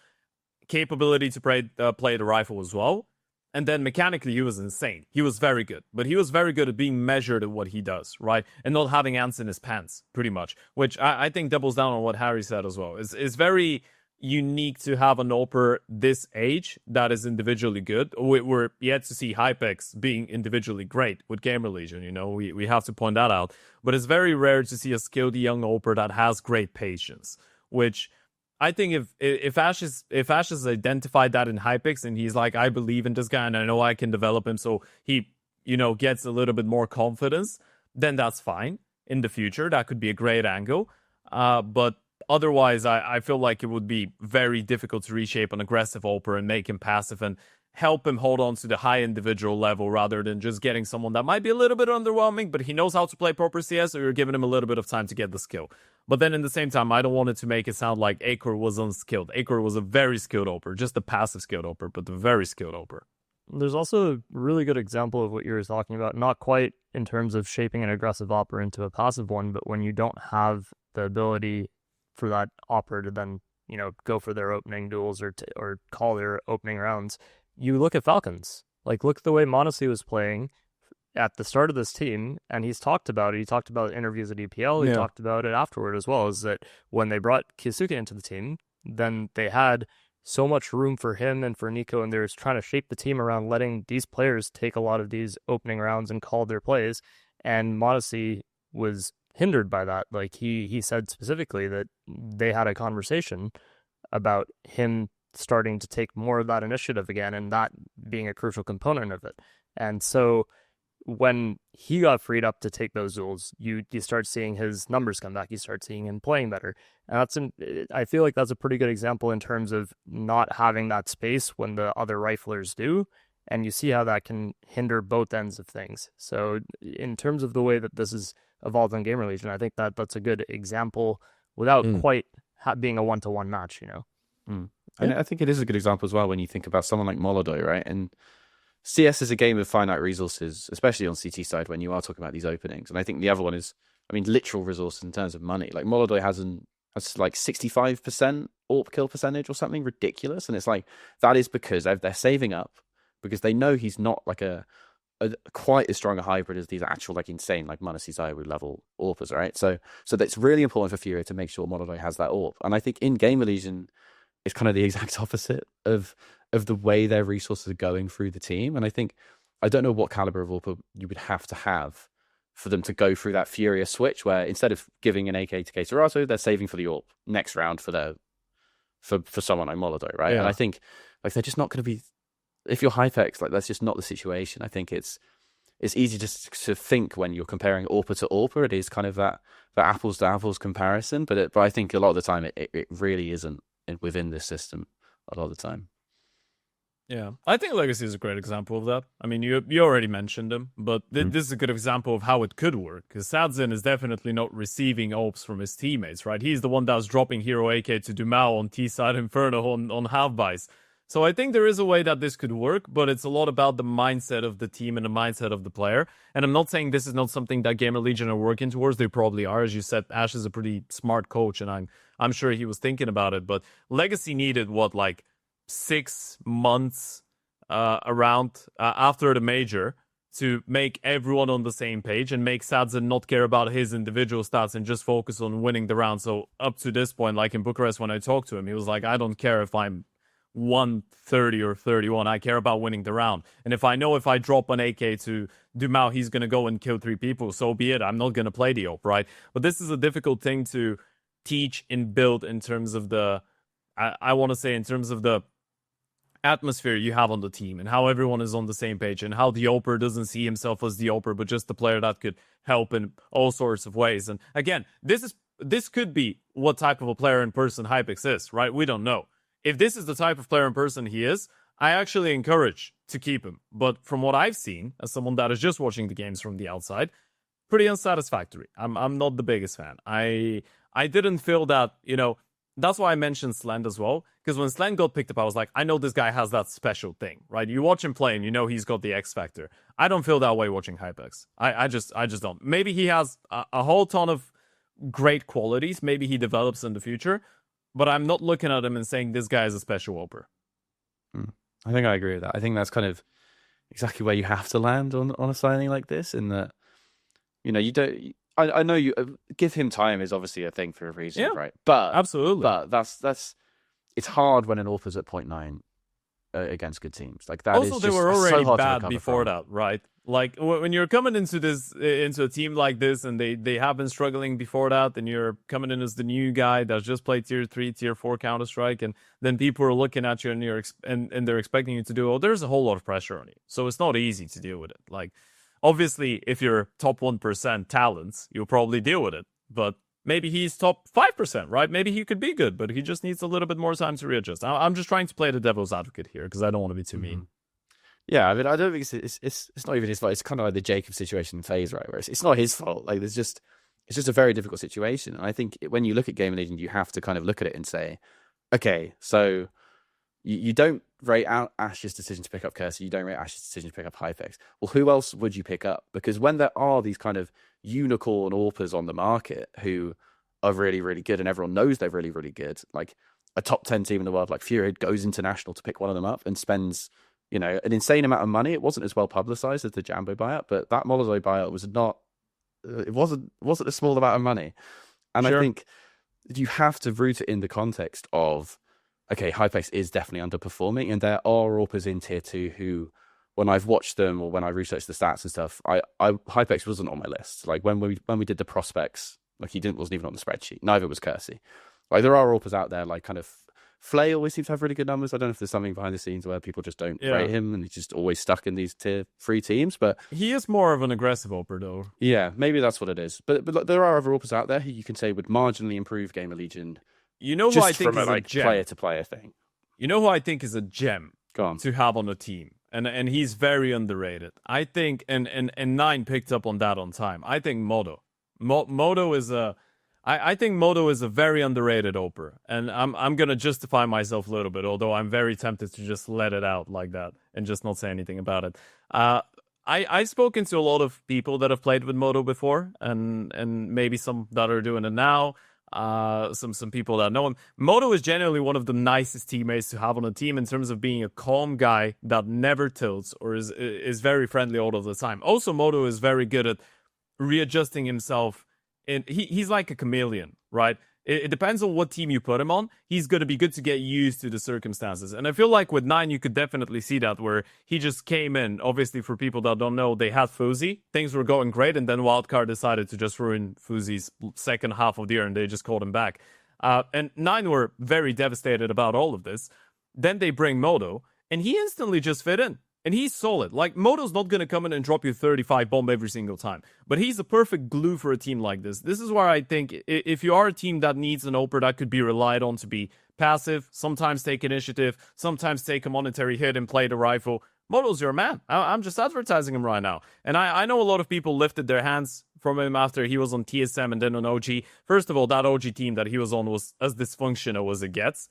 capability to play the rifle as well. And then mechanically, he was insane. He was very good. But he was very good at being measured at what he does, right? And not having ants in his pants, pretty much. Which I think doubles down on what Harry said as well. It's very unique to have an AWPer this age that is individually good. We're yet to see hypex being individually great with GamerLegion, we have to point that out. But it's very rare to see a skilled young AWPer that has great patience, which I think if Ash has identified that in hypex and he's like, I believe in this guy and I know I can develop him, so he, gets a little bit more confidence, then that's fine. In the future, that could be a great angle. But otherwise, I feel like it would be very difficult to reshape an aggressive AWPer and make him passive and help him hold on to the high individual level rather than just getting someone that might be a little bit underwhelming, but he knows how to play proper CS, or you're giving him a little bit of time to get the skill. But then in the same time, I don't want it to make it sound like acoR was unskilled. acoR was a very skilled AWPer, just a passive skilled AWPer, but a very skilled AWPer. There's also a really good example of what you were talking about, not quite in terms of shaping an aggressive AWPer into a passive one, but when you don't have the ability for that AWPer to then, go for their opening duels or call their opening rounds, you look at Falcons. Like, look at the way m0NESY was playing at the start of this team, and he's talked about it. He talked about interviews at EPL. He talked about it afterward as well, is that when they brought Kisuke into the team, then they had so much room for him and for Nico, and they were trying to shape the team around letting these players take a lot of these opening rounds and call their plays, and m0NESY was hindered by that. Like, he said specifically that they had a conversation about him starting to take more of that initiative again, and that being a crucial component of it. And so when he got freed up to take those duels, you start seeing his numbers come back. You start seeing him playing better. And I feel like that's a pretty good example in terms of not having that space when the other riflers do. And you see how that can hinder both ends of things. So in terms of the way that this is evolved on GamerLegion, I think that's a good example without quite being a one-to-one match, And I think it is a good example as well when you think about someone like MoDo, right? And CS is a game of finite resources, especially on CT side when you are talking about these openings. And I think the other one is, literal resources in terms of money. Like, MoDo has like 65% AWP kill percentage or something ridiculous. And it's like, that is because they're saving up, because they know he's not like a quite as strong a hybrid as these actual like insane like m0NESY Zywoo level AWPers, right? So that's really important for Furio to make sure MoDo has that AWP. And I think in GamerLegion, it's kind of the exact opposite of the way their resources are going through the team. And I don't know what caliber of AWPer you would have to have for them to go through that furious switch where instead of giving an AK to cateRato, they're saving for the AWP next round for their for someone like MoDo, right? Yeah. And I think like they're just not going to be. If you're hypex, like that's just not the situation. I think it's easy just to think when you're comparing AWPer to AWPer. It is kind of that apples to apples comparison, but I think a lot of the time it really isn't within this system a lot of the time. Yeah, I think Legacy is a great example of that. I mean, you already mentioned them, but this is a good example of how it could work. Because phzy is definitely not receiving ops from his teammates, right? He's the one that's dropping Hero AK to Dumao on T-side Inferno on half-buys. So I think there is a way that this could work, but it's a lot about the mindset of the team and the mindset of the player. And I'm not saying this is not something that GamerLegion are working towards. They probably are. As you said, Ash is a pretty smart coach, and I'm sure he was thinking about it. But Legacy needed, 6 months around after the major to make everyone on the same page and make phzy not care about his individual stats and just focus on winning the round. So up to this point, like in Bucharest when I talked to him, he was like, I don't care if I'm 130 or 31. I care about winning the round. And if I know if I drop an AK to Dumao, he's going to go and kill 3 people, so be it. I'm not going to play the op, right? But this is a difficult thing to teach and build in terms of the, I want to say in terms of the atmosphere you have on the team and how everyone is on the same page and how the oper doesn't see himself as the oper, but just the player that could help in all sorts of ways. And again, this could be what type of a player in person hypex is, right? We don't know. If this is the type of player in person he is, I actually encourage to keep him. But from what I've seen, as someone that is just watching the games from the outside, pretty unsatisfactory. I'm not the biggest fan. I didn't feel that, that's why I mentioned Slend as well. Because when Slend got picked up, I was like, I know this guy has that special thing, right? You watch him play and you know he's got the X factor. I don't feel that way watching hypex. I just don't. Maybe he has a whole ton of great qualities. Maybe he develops in the future. But I'm not looking at him and saying this guy is a special oper. I think I agree with that. I think that's kind of exactly where you have to land on a signing like this. In that, you don't. I know you give him time is obviously a thing for a reason, Yeah, right? But absolutely. But that's it's hard when an AWPer's at 0.9 against good teams. Like that. Also, is they just were already so bad before that, right? Like when you're coming into a team like this, and they have been struggling before that, and you're coming in as the new guy that's just played tier 3, tier 4 Counter-Strike, and then people are looking at you and they're expecting you to do. There's a whole lot of pressure on you, so it's not easy to deal with it. Like obviously, if you're top 1% talents, you'll probably deal with it, but maybe he's top 5%, right? Maybe he could be good, but he just needs a little bit more time to readjust. I'm just trying to play the devil's advocate here because I don't want to be too mean. Yeah, I mean, I don't think it's not even his fault. It's kind of like the Jacob situation in phase, right? Where it's not his fault. Like it's just a very difficult situation. And I think when you look at GamerLegion, you have to kind of look at it and say, okay, so you don't rate out Ash's decision to pick up Kursy, you don't rate Ash's decision to pick up hypex. Well, who else would you pick up? Because when there are these kind of unicorn AWPers on the market who are really, really good, and everyone knows they're really, really good, like a top 10 team in the world like Fury goes international to pick one of them up and spends an insane amount of money. It wasn't as well publicized as the Jambo buyout, but that MoDo buyout was not. It wasn't a small amount of money, and sure. I think you have to root it in the context of, okay, hypex is definitely underperforming, and there are AWPers in tier 2 who, when I've watched them or when I researched the stats and stuff, hypex wasn't on my list. Like when we did the prospects, like he wasn't even on the spreadsheet. Neither was Kursy. Like there are AWPers out there, like kind of. Flay always seems to have really good numbers. I don't know if there's something behind the scenes where people just don't rate him and he's just always stuck in these tier 3 teams. But he is more of an aggressive oper, though. Yeah, maybe that's what it is. But there are other AWPers out there who you can say would marginally improve GamerLegion. You know who I think is a gem? Player to player thing. You know who I think is a gem to have on a team, and he's very underrated. I think, and Nine picked up on that on time. I think MoDo. MoDo is a. I think MoDo is a very underrated oper, and I'm gonna justify myself a little bit, although I'm very tempted to just let it out like that and just not say anything about it. I've spoken to a lot of people that have played with MoDo before, and maybe some that are doing it now. Some people that know him. MoDo is generally one of the nicest teammates to have on a team in terms of being a calm guy that never tilts or is very friendly all of the time. Also, MoDo is very good at readjusting himself. And he's like a chameleon, right? It depends on what team you put him on. He's going to be good to get used to the circumstances. And I feel like with Nine, you could definitely see that, where he just came in. Obviously, for people that don't know, they had phzy. Things were going great, and then Wildcard decided to just ruin phzy's second half of the year, and they just called him back. And Nine were very devastated about all of this. Then they bring MoDo, and he instantly just fit in. And he's solid. Like, MoDo's not going to come in and drop you 35 bomb every single time. But he's a perfect glue for a team like this. This is where I think if you are a team that needs an opener that could be relied on to be passive, sometimes take initiative, sometimes take a monetary hit and play the rifle, MoDo's your man. I'm just advertising him right now. And I know a lot of people lifted their hands from him after he was on TSM and then on OG. First of all, that OG team that he was on was as dysfunctional as it gets.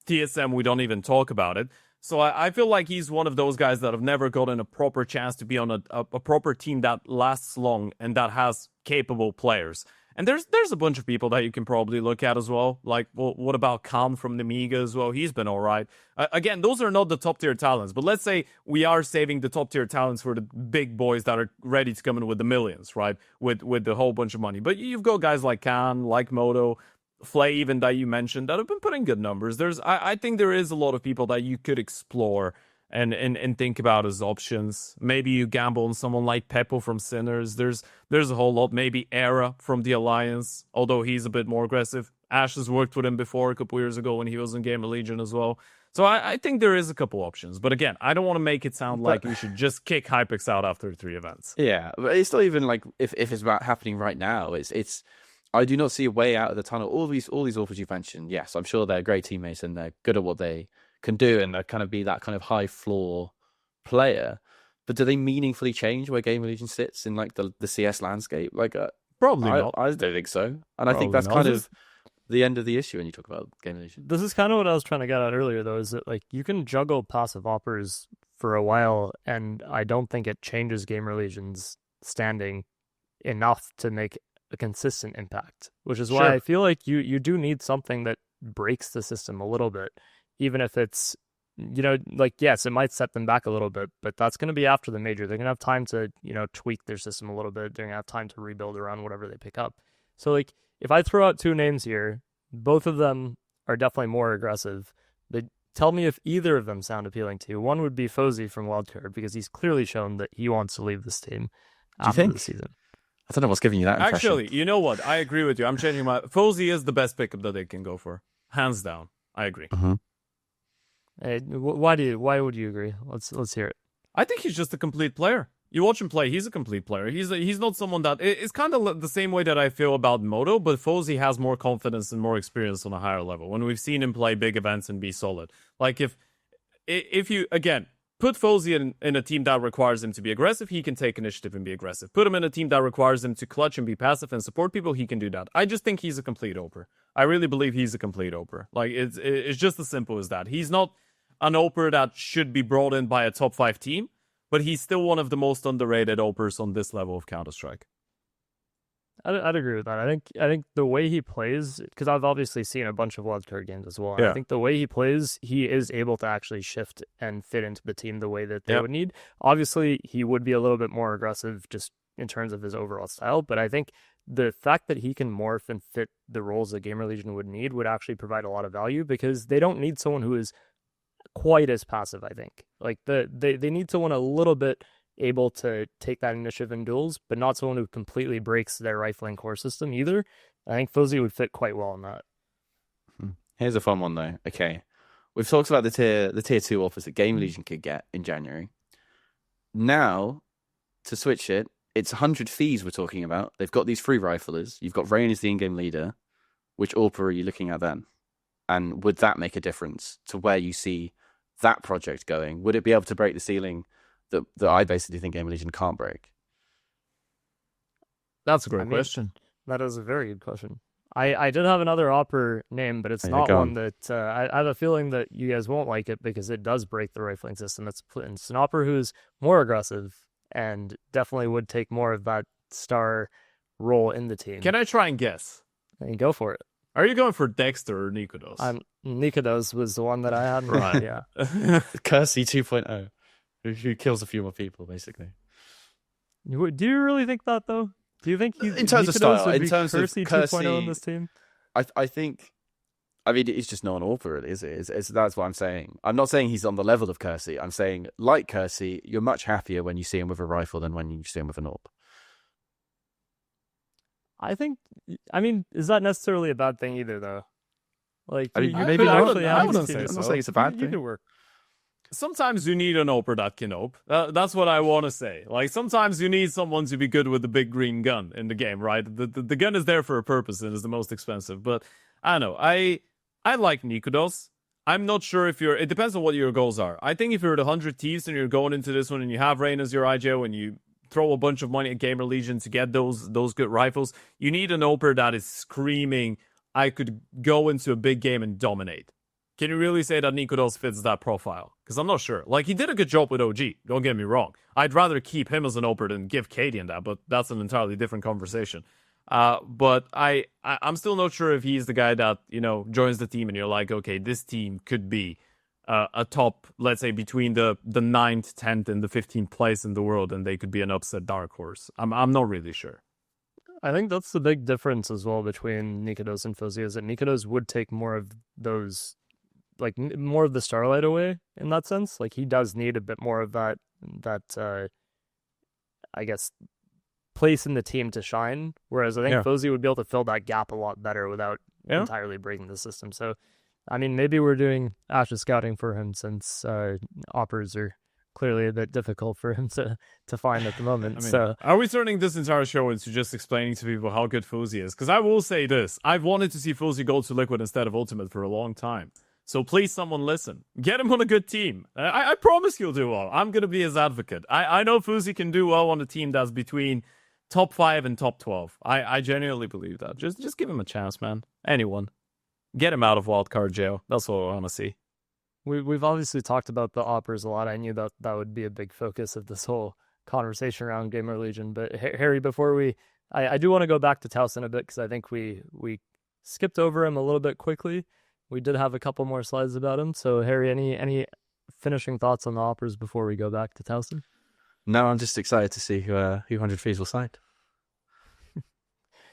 TSM, we don't even talk about it. So I feel like he's one of those guys that have never gotten a proper chance to be on a proper team that lasts long and that has capable players. And there's a bunch of people that you can probably look at as well. Like, well, what about Khan from the Miga as well? He's been all right. Again, those are not the top-tier talents. But let's say we are saving the top-tier talents for the big boys that are ready to come in with the millions, right? With the whole bunch of money. But you've got guys like Khan, like MoDo, Flay even that you mentioned that have been putting good numbers. I think there is a lot of people that you could explore and think about as options. Maybe you gamble on someone like Peppo from Sinners. There's a whole lot. Maybe Era from the Alliance, although he's a bit more aggressive. Ash has worked with him before a couple years ago when he was in GamerLegion as well. So I think there is a couple options. But again, I don't want to make it sound like we should just kick hypex out after 3 events. Yeah, but it's not even like if it's about happening right now. It's I do not see a way out of the tunnel. All these offers you mentioned, yes, I'm sure they're great teammates and they're good at what they can do and they kind of be that kind of high floor player. But do they meaningfully change where GamerLegion sits in like the CS landscape? Like, probably not. I don't think so. And Probably I think that's not. kind of the end of the issue when you talk about GamerLegion. This is kind of what I was trying to get at earlier, though, is that like you can juggle passive offers for a while, and I don't think it changes GamerLegion's standing enough to make a consistent impact, which is why I feel like you do need something that breaks the system a little bit, even if it's, you know, like, yes, it might set them back a little bit, but that's going to be after the major. They're going to have time to, you know, tweak their system a little bit. They're going to have time to rebuild around whatever they pick up. So, like, if I throw out 2 names here, both of them are definitely more aggressive. But tell me if either of them sound appealing to you. One would be phzy from Wildcard, because he's clearly shown that he wants to leave this team after the season. I don't know what's giving you that impression. Actually, you know what? I agree with you. I'm changing my... phzy is the best pickup that they can go for. Hands down. I agree. Why would you agree? Let's hear it. I think he's just a complete player. You watch him play, he's a complete player. He's not someone that... It's kind of the same way that I feel about MoDo, but phzy has more confidence and more experience on a higher level. When we've seen him play big events and be solid. Like, if you, again... put phzy in a team that requires him to be aggressive, he can take initiative and be aggressive. Put him in a team that requires him to clutch and be passive and support people, he can do that. I just think he's a complete oper. I really believe he's a complete oper. Like, it's just as simple as that. He's not an oper that should be brought in by a top 5 team, but he's still one of the most underrated opers on this level of Counter-Strike. I'd agree with that. I think the way he plays, because I've obviously seen a bunch of wildcard games as well. Yeah. I think the way he plays, he is able to actually shift and fit into the team the way that they would need. Obviously, he would be a little bit more aggressive just in terms of his overall style, but I think the fact that he can morph and fit the roles that GamerLegion would need would actually provide a lot of value, because they don't need someone who is quite as passive, I think. Like, they need someone a little bit able to take that initiative in duels, but not someone who completely breaks their rifling core system either. I think phzy would fit quite well in that. Here's a fun one though. Okay, we've talked about the tier 2 offers that GamerLegion could get in January. Now, to switch it, it's 100 fees we're talking about. They've got these 3 riflers. You've got Rain as the in-game leader. Which AWPer are you looking at then? And would that make a difference to where you see that project going? Would it be able to break the ceiling that I basically think GamerLegion can't break? That's a great question. That is a very good question. I did have another AWPer name, but it's not one that I have a feeling that you guys won't like it, because it does break the rifling system. It's an AWPer who's more aggressive and definitely would take more of that star role in the team. Can I try and guess? And go for it. Are you going for Degster or nicoodoz? nicoodoz was the one that I had. Right. Yeah. Kursy 2.0. Who kills a few more people, basically. Do you really think that, though? Do you think in terms of style, in terms Kursy of Kursy 2.0 in this team? I think, I mean, it's just not an AWPer, is it? That's what I'm saying. I'm not saying he's on the level of Kursy. I'm saying, like Kursy, you're much happier when you see him with a rifle than when you see him with an AWP. I mean, is that necessarily a bad thing either, though? Like, I mean, you maybe could not. actually I have wouldn't these say teams. I'm not so. saying it's a bad You thing. can work. Sometimes you need an oper that can ope. That's what I want to say. Like, sometimes you need someone to be good with the big green gun in the game, right? The gun is there for a purpose and is the most expensive. But I don't know. I like nicoodoz. I'm not sure if it depends on what your goals are. I think if you're at 100 Thieves and you're going into this one and you have Rain as your IGO and you throw a bunch of money at GamerLegion to get those good rifles, you need an oper that is screaming, I could go into a big game and dominate. Can you really say that nicoodoz fits that profile? Because I'm not sure. Like, he did a good job with OG, don't get me wrong. I'd rather keep him as an oper than give Cadian that, but that's an entirely different conversation. But I'm still not sure if he's the guy that, joins the team and you're like, okay, this team could be a top, let's say, between the 9th, 10th, and the 15th place in the world, and they could be an upset dark horse. I'm not really sure. I think that's the big difference as well between nicoodoz and phzy, is that nicoodoz would take more of those, like, more of the starlight away in that sense. Like, he does need a bit more of that I guess, place in the team to shine, whereas I think phzy would be able to fill that gap a lot better without entirely breaking the system. So, I mean, maybe we're doing Ashes scouting for him, since oppers are clearly a bit difficult for him to find at the moment. So, are we turning this entire show into just explaining to people how good phzy is? Because I will say this, I've wanted to see phzy go to Liquid instead of Ultimate for a long time. So please, someone listen. Get him on a good team. I promise he'll do well. I'm going to be his advocate. I know phzy can do well on a team that's between top 5 and top 12. I genuinely believe that. Just give him a chance, man. Anyone. Get him out of wildcard jail. That's what I want to see. We've obviously talked about the oppers a lot. I knew that would be a big focus of this whole conversation around GamerLegion. But Harry, before I do want to go back to Tauson a bit, because I think we skipped over him a little bit quickly. We did have a couple more slides about him. So, Harry, any finishing thoughts on the oppers before we go back to Tauson? No, I'm just excited to see who 100 Thieves will sign.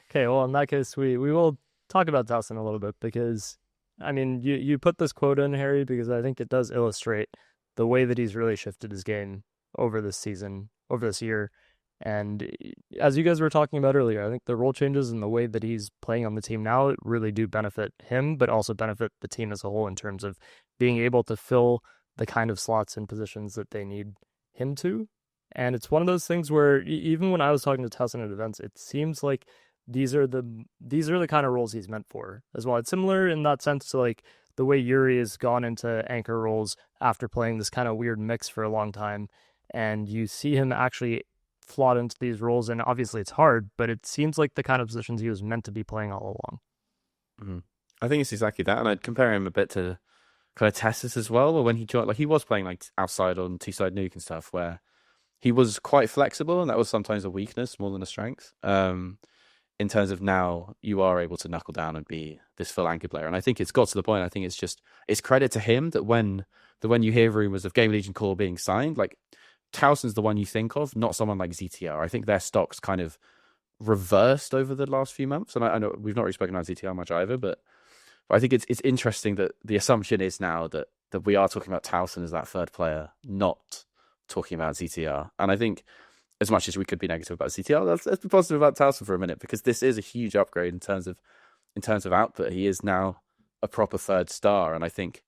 Okay, well, in that case, we will talk about Tauson a little bit, because, I mean, you put this quote in, Harry, because I think it does illustrate the way that he's really shifted his game over this year. And as you guys were talking about earlier, I think the role changes and the way that he's playing on the team now really do benefit him, but also benefit the team as a whole in terms of being able to fill the kind of slots and positions that they need him to. And it's one of those things where even when I was talking to Tauson at events, it seems like these are the kind of roles he's meant for as well. It's similar in that sense to like the way Yuri has gone into anchor roles after playing this kind of weird mix for a long time, and you see him actually slot into these roles, and obviously it's hard, but it seems like the kind of positions he was meant to be playing all along. Mm-hmm. I think it's exactly that, and I'd compare him a bit to kind of Tessus as well, or when he joined, like he was playing like outside on two-side nuke and stuff, where he was quite flexible, and that was sometimes a weakness more than a strength. In terms of now, you are able to knuckle down and be this full anchor player, and I think it's got to the point. I think it's credit to him that when you hear rumors of GamerLegion core being signed, like Tauson's the one you think of, not someone like ZTR. I think their stock's kind of reversed over the last few months, and I know we've not really spoken about ZTR much either, but I think it's interesting that the assumption is now that we are talking about Tauson as that third player, not talking about ZTR. And I think as much as we could be negative about ZTR, let's be positive about Tauson for a minute, because this is a huge upgrade in terms of output. He is now a proper third star, and I think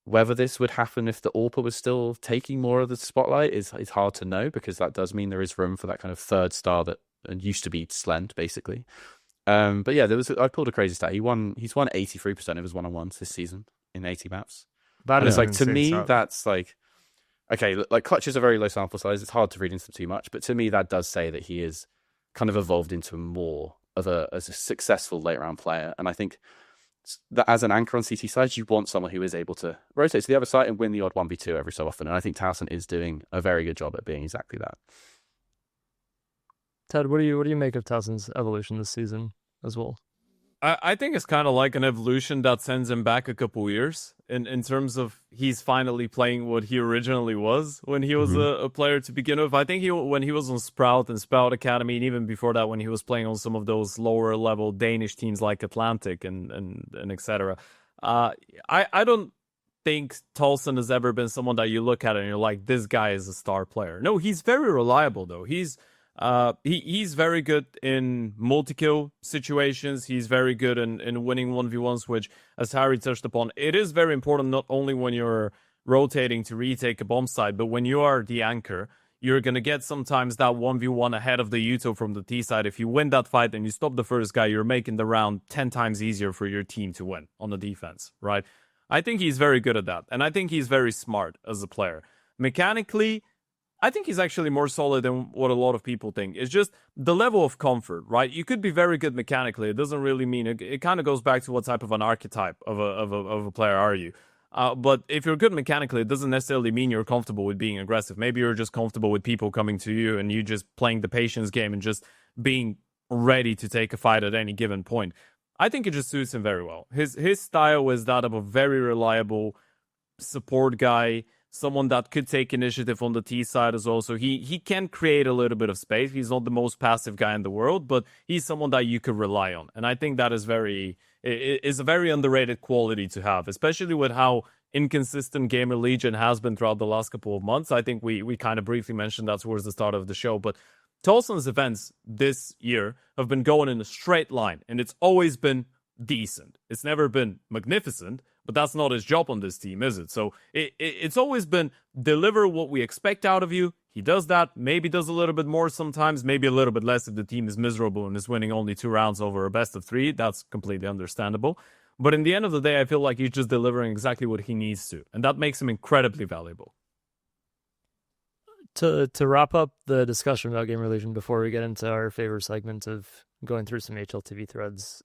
whether this would happen if the AWPer was still taking more of the spotlight is hard to know, because that does mean there is room for that kind of third star that used to be Slend, basically. But yeah, I pulled a crazy stat. He's won 83% of his one-on-ones this season in 80 maps. That is like, to me, stat. that's like, okay, like Clutch is a very low sample size. It's hard to read into them too much, but to me, that does say that he is kind of evolved into more of a successful late round player. And I think that as an anchor on CT side, you want someone who is able to rotate to the other side and win the odd 1v2 every so often. And I think Tauson is doing a very good job at being exactly that. Ted, what do you make of Tauson's evolution this season as well? I think it's kind of like an evolution that sends him back a couple years in terms of he's finally playing what he originally was when he was a player to begin with. I think when he was on Sprout and Sprout Academy, and even before that when he was playing on some of those lower level Danish teams like Atlantic and etc. I don't think Tauson has ever been someone that you look at and you're like, this guy is a star player. No, he's very reliable though. He's He's very good in multi-kill situations. He's very good in winning 1v1s, which, as Harry touched upon, it is very important not only when you're rotating to retake a bomb site, but when you are the anchor, you're going to get sometimes that 1v1 ahead of the Uto from the T side. If you win that fight and you stop the first guy, you're making the round 10 times easier for your team to win on the defense, right? I think he's very good at that, and I think he's very smart as a player. Mechanically, I think he's actually more solid than what a lot of people think. It's just the level of comfort, right? You could be very good mechanically. It doesn't really mean it kind of goes back to what type of an archetype of a player are you. But if you're good mechanically, it doesn't necessarily mean you're comfortable with being aggressive. Maybe you're just comfortable with people coming to you and you just playing the patience game and just being ready to take a fight at any given point. I think it just suits him very well. His style is that of a very reliable support guy, someone that could take initiative on the T side as well. So he can create a little bit of space. He's not the most passive guy in the world, but he's someone that you could rely on. And I think that is a very underrated quality to have, especially with how inconsistent GamerLegion has been throughout the last couple of months. I think we kind of briefly mentioned that towards the start of the show, but Tauson's events this year have been going in a straight line, and it's always been decent. It's never been magnificent, but that's not his job on this team, is it? So it's always been deliver what we expect out of you. He does that, maybe does a little bit more sometimes, maybe a little bit less if the team is miserable and is winning only 2 rounds over a best of 3. That's completely understandable. But in the end of the day, I feel like he's just delivering exactly what he needs to, and that makes him incredibly valuable. To wrap up the discussion about GamerLegion before we get into our favorite segment of going through some HLTV threads,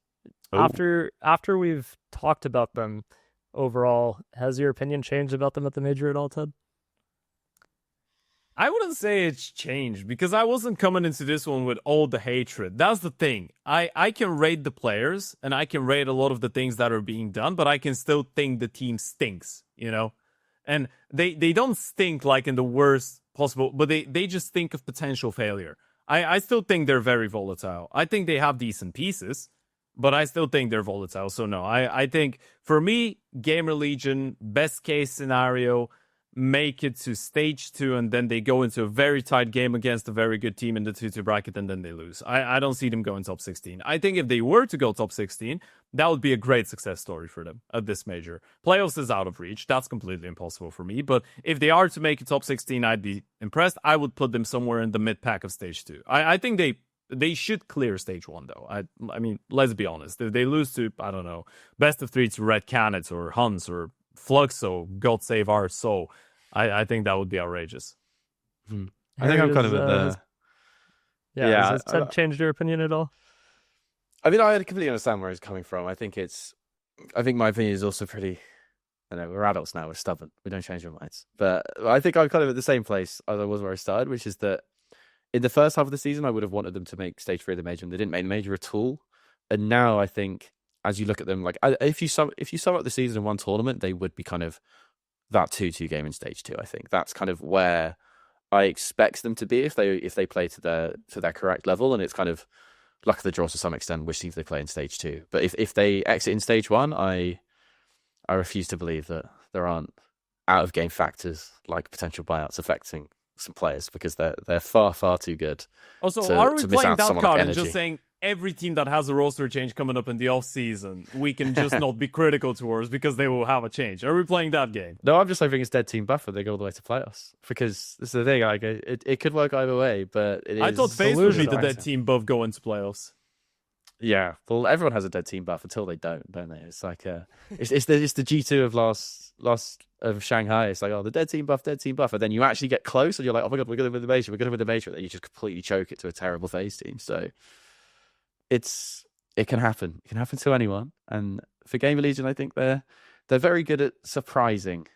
after we've talked about them overall, has your opinion changed about them at the major at all, Ted? I wouldn't say it's changed because I wasn't coming into this one with all the hatred. That's the thing. I can rate the players and I can rate a lot of the things that are being done, but I can still think the team stinks, you know? And they don't stink like in the worst possible, but they just think of potential failure. I still think they're very volatile. I think they have decent pieces, but I still think they're volatile. So no, I think for me, GamerLegion, best case scenario, make it to stage 2 and then they go into a very tight game against a very good team in the 2-2 bracket and then they lose. I don't see them going top 16. I think if they were to go top 16, that would be a great success story for them at this major. Playoffs is out of reach. That's completely impossible for me. But if they are to make it top 16, I'd be impressed. I would put them somewhere in the mid-pack of stage 2. I think they should clear stage 1, though. I mean, let's be honest. If they lose to, I don't know, best of 3 to Red Canids or Huns or Fluxo, God save our soul, I think that would be outrageous. I think I'm kind of at the... Has Ted changed your opinion at all? I mean, I completely understand where he's coming from. I think my opinion is also pretty... I know, we're adults now, we're stubborn. We don't change our minds. But I think I'm kind of at the same place as I was where I started, which is that in the first half of the season, I would have wanted them to make stage 3 of the major, and they didn't make the major at all. And now I think, as you look at them, like if you sum up the season in one tournament, they would be kind of that 2-2 game in stage 2. I think that's kind of where I expect them to be if they play to their correct level, and it's kind of luck of the draw to some extent which teams they play in stage 2. But if they exit in stage 1, I refuse to believe that there aren't out of game factors like potential buyouts affecting some players, because they're far too good. Also, to, are we to miss playing out that someone card like and just saying every team that has a roster change coming up in the off season, we can just not be critical towards because they will have a change? Are we playing that game? No, I'm just hoping it's dead team buffer. They go all the way to playoffs, because this is the thing. Like, it could work either way, but I thought FaZe would be the dead team buff going to playoffs. Yeah, well, everyone has a dead team buff until they don't they? It's like it's the G2 of last of Shanghai. It's like, oh, the dead team buff, and then you actually get close, and you're like, oh my god, we're gonna win the major, and then you just completely choke it to a terrible FaZe team. So it can happen. It can happen to anyone. And for GamerLegion, I think they're very good at surprising,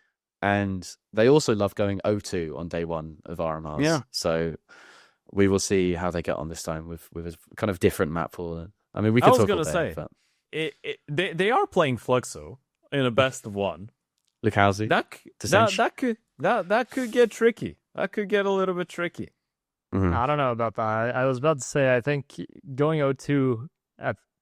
and they also love going 0-2 on day 1 of RMRs. Yeah. So we will see how they get on this time with a kind of different map pool. I mean, we could talk about that. But they are playing Fluxo in a best of 1. Lucazi. That could get tricky. That could get a little bit tricky. Mm-hmm. I don't know about that. I was about to say, I think going 0-2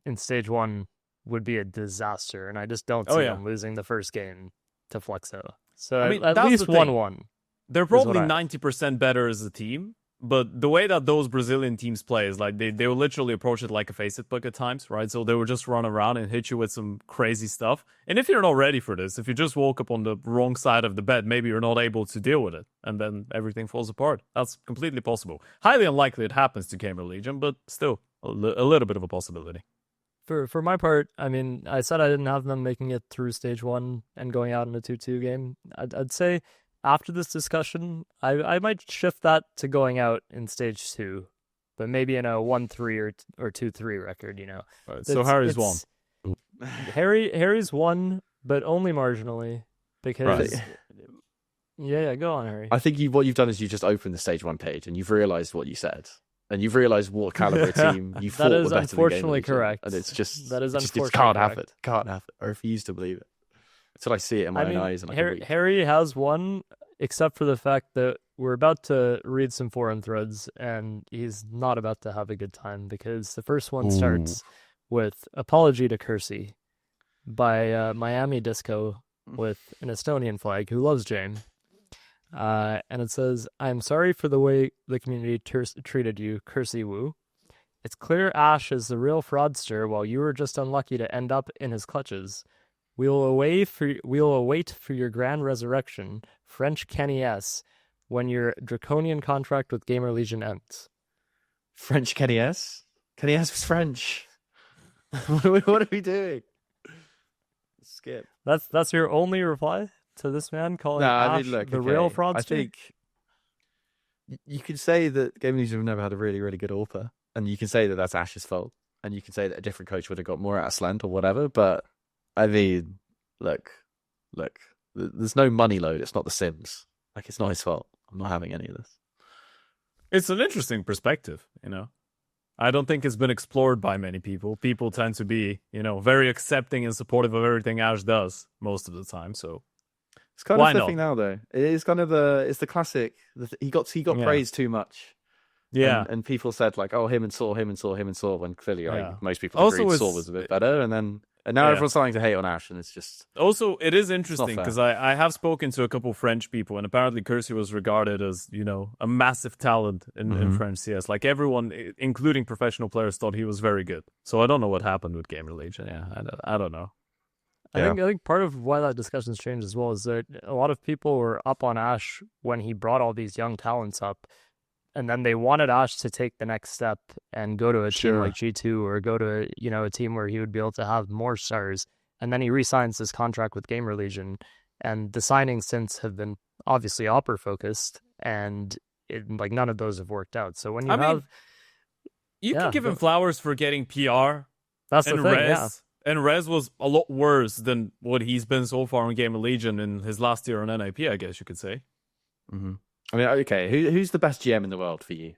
in stage 1 would be a disaster, and I just don't see them losing the first game to Fluxo. So I mean, at least 1-1. They're probably 90% better as a team, But the way that those Brazilian teams play is like they will literally approach it like a face-it book at times, right? So they will just run around and hit you with some crazy stuff. And if you're not ready for this, if you just woke up on the wrong side of the bed, maybe you're not able to deal with it, and then everything falls apart. That's completely possible. Highly unlikely it happens to GamerLegion, but still a little bit of a possibility. For my part, I mean, I said I didn't have them making it through stage 1 and going out in a 2-2 game. I'd say after this discussion, I might shift that to going out in stage 2, but maybe in a 1-3 or 2-3 record, you know. Right, so Harry's won. Harry's won, but only marginally, because... Right. Yeah, go on, Harry. I think what you've done is you just opened the stage 1 page and you've realised what you said. And you've realised what caliber team you thought were better than GamerLegion. That is unfortunately correct. And it's just... That is unfortunately it can't correct. have it. Can't have it. I refuse to believe it. Until I see it in my own eyes. And Harry has won, except for the fact that we're about to read some forum threads, and he's not about to have a good time, because the first one starts with Apology to Kursy by Miami Disco with an Estonian flag who loves Jame. And it says, "I'm sorry for the way the community treated you, Kursy Woo. It's clear Ash is the real fraudster, while you were just unlucky to end up in his clutches. We'll await for your grand resurrection, French Kenny S, when your draconian contract with GamerLegion ends." French Kenny S? Kenny S was French. What are we doing? Skip. That's your only reply to this man calling Ash real fraudster? I think you can say that GamerLegion have never had a really, really good AWPer, and you can say that that's Ash's fault, and you can say that a different coach would have got more out of Slent or whatever, but I mean, look, there's no money load. It's not The Sims. Like, it's not his fault. I'm not having any of this. It's an interesting perspective, you know. I don't think it's been explored by many people. People tend to be, you know, very accepting and supportive of everything Ash does most of the time. So it's kind of flipping now, though. It is kind of it's the classic. He got praised too much. Yeah, and people said like, "Oh, him and Saw," when clearly most people agreed Saw was a bit better, and now everyone's starting to hate on Ash, and it's just... Also, it is interesting, because I have spoken to a couple French people, and apparently Kursy was regarded as, you know, a massive talent in French CS. Like, everyone, including professional players, thought he was very good. So I don't know what happened with GamerLegion. Yeah, I don't know. I think part of why that discussion's changed as well is that a lot of people were up on Ash when he brought all these young talents up, and then they wanted Ash to take the next step and go to a team like G2, or go to a team where he would be able to have more stars. And then he re-signs this contract with GamerLegion, and the signings since have been obviously AWPer focused, and none of those have worked out. So when you can give him flowers for getting PR. That's the thing, Rez, and Rez was a lot worse than what he's been so far on GamerLegion in his last year on NIP, I guess you could say. Mm-hmm. I mean, okay, who's the best GM in the world for you?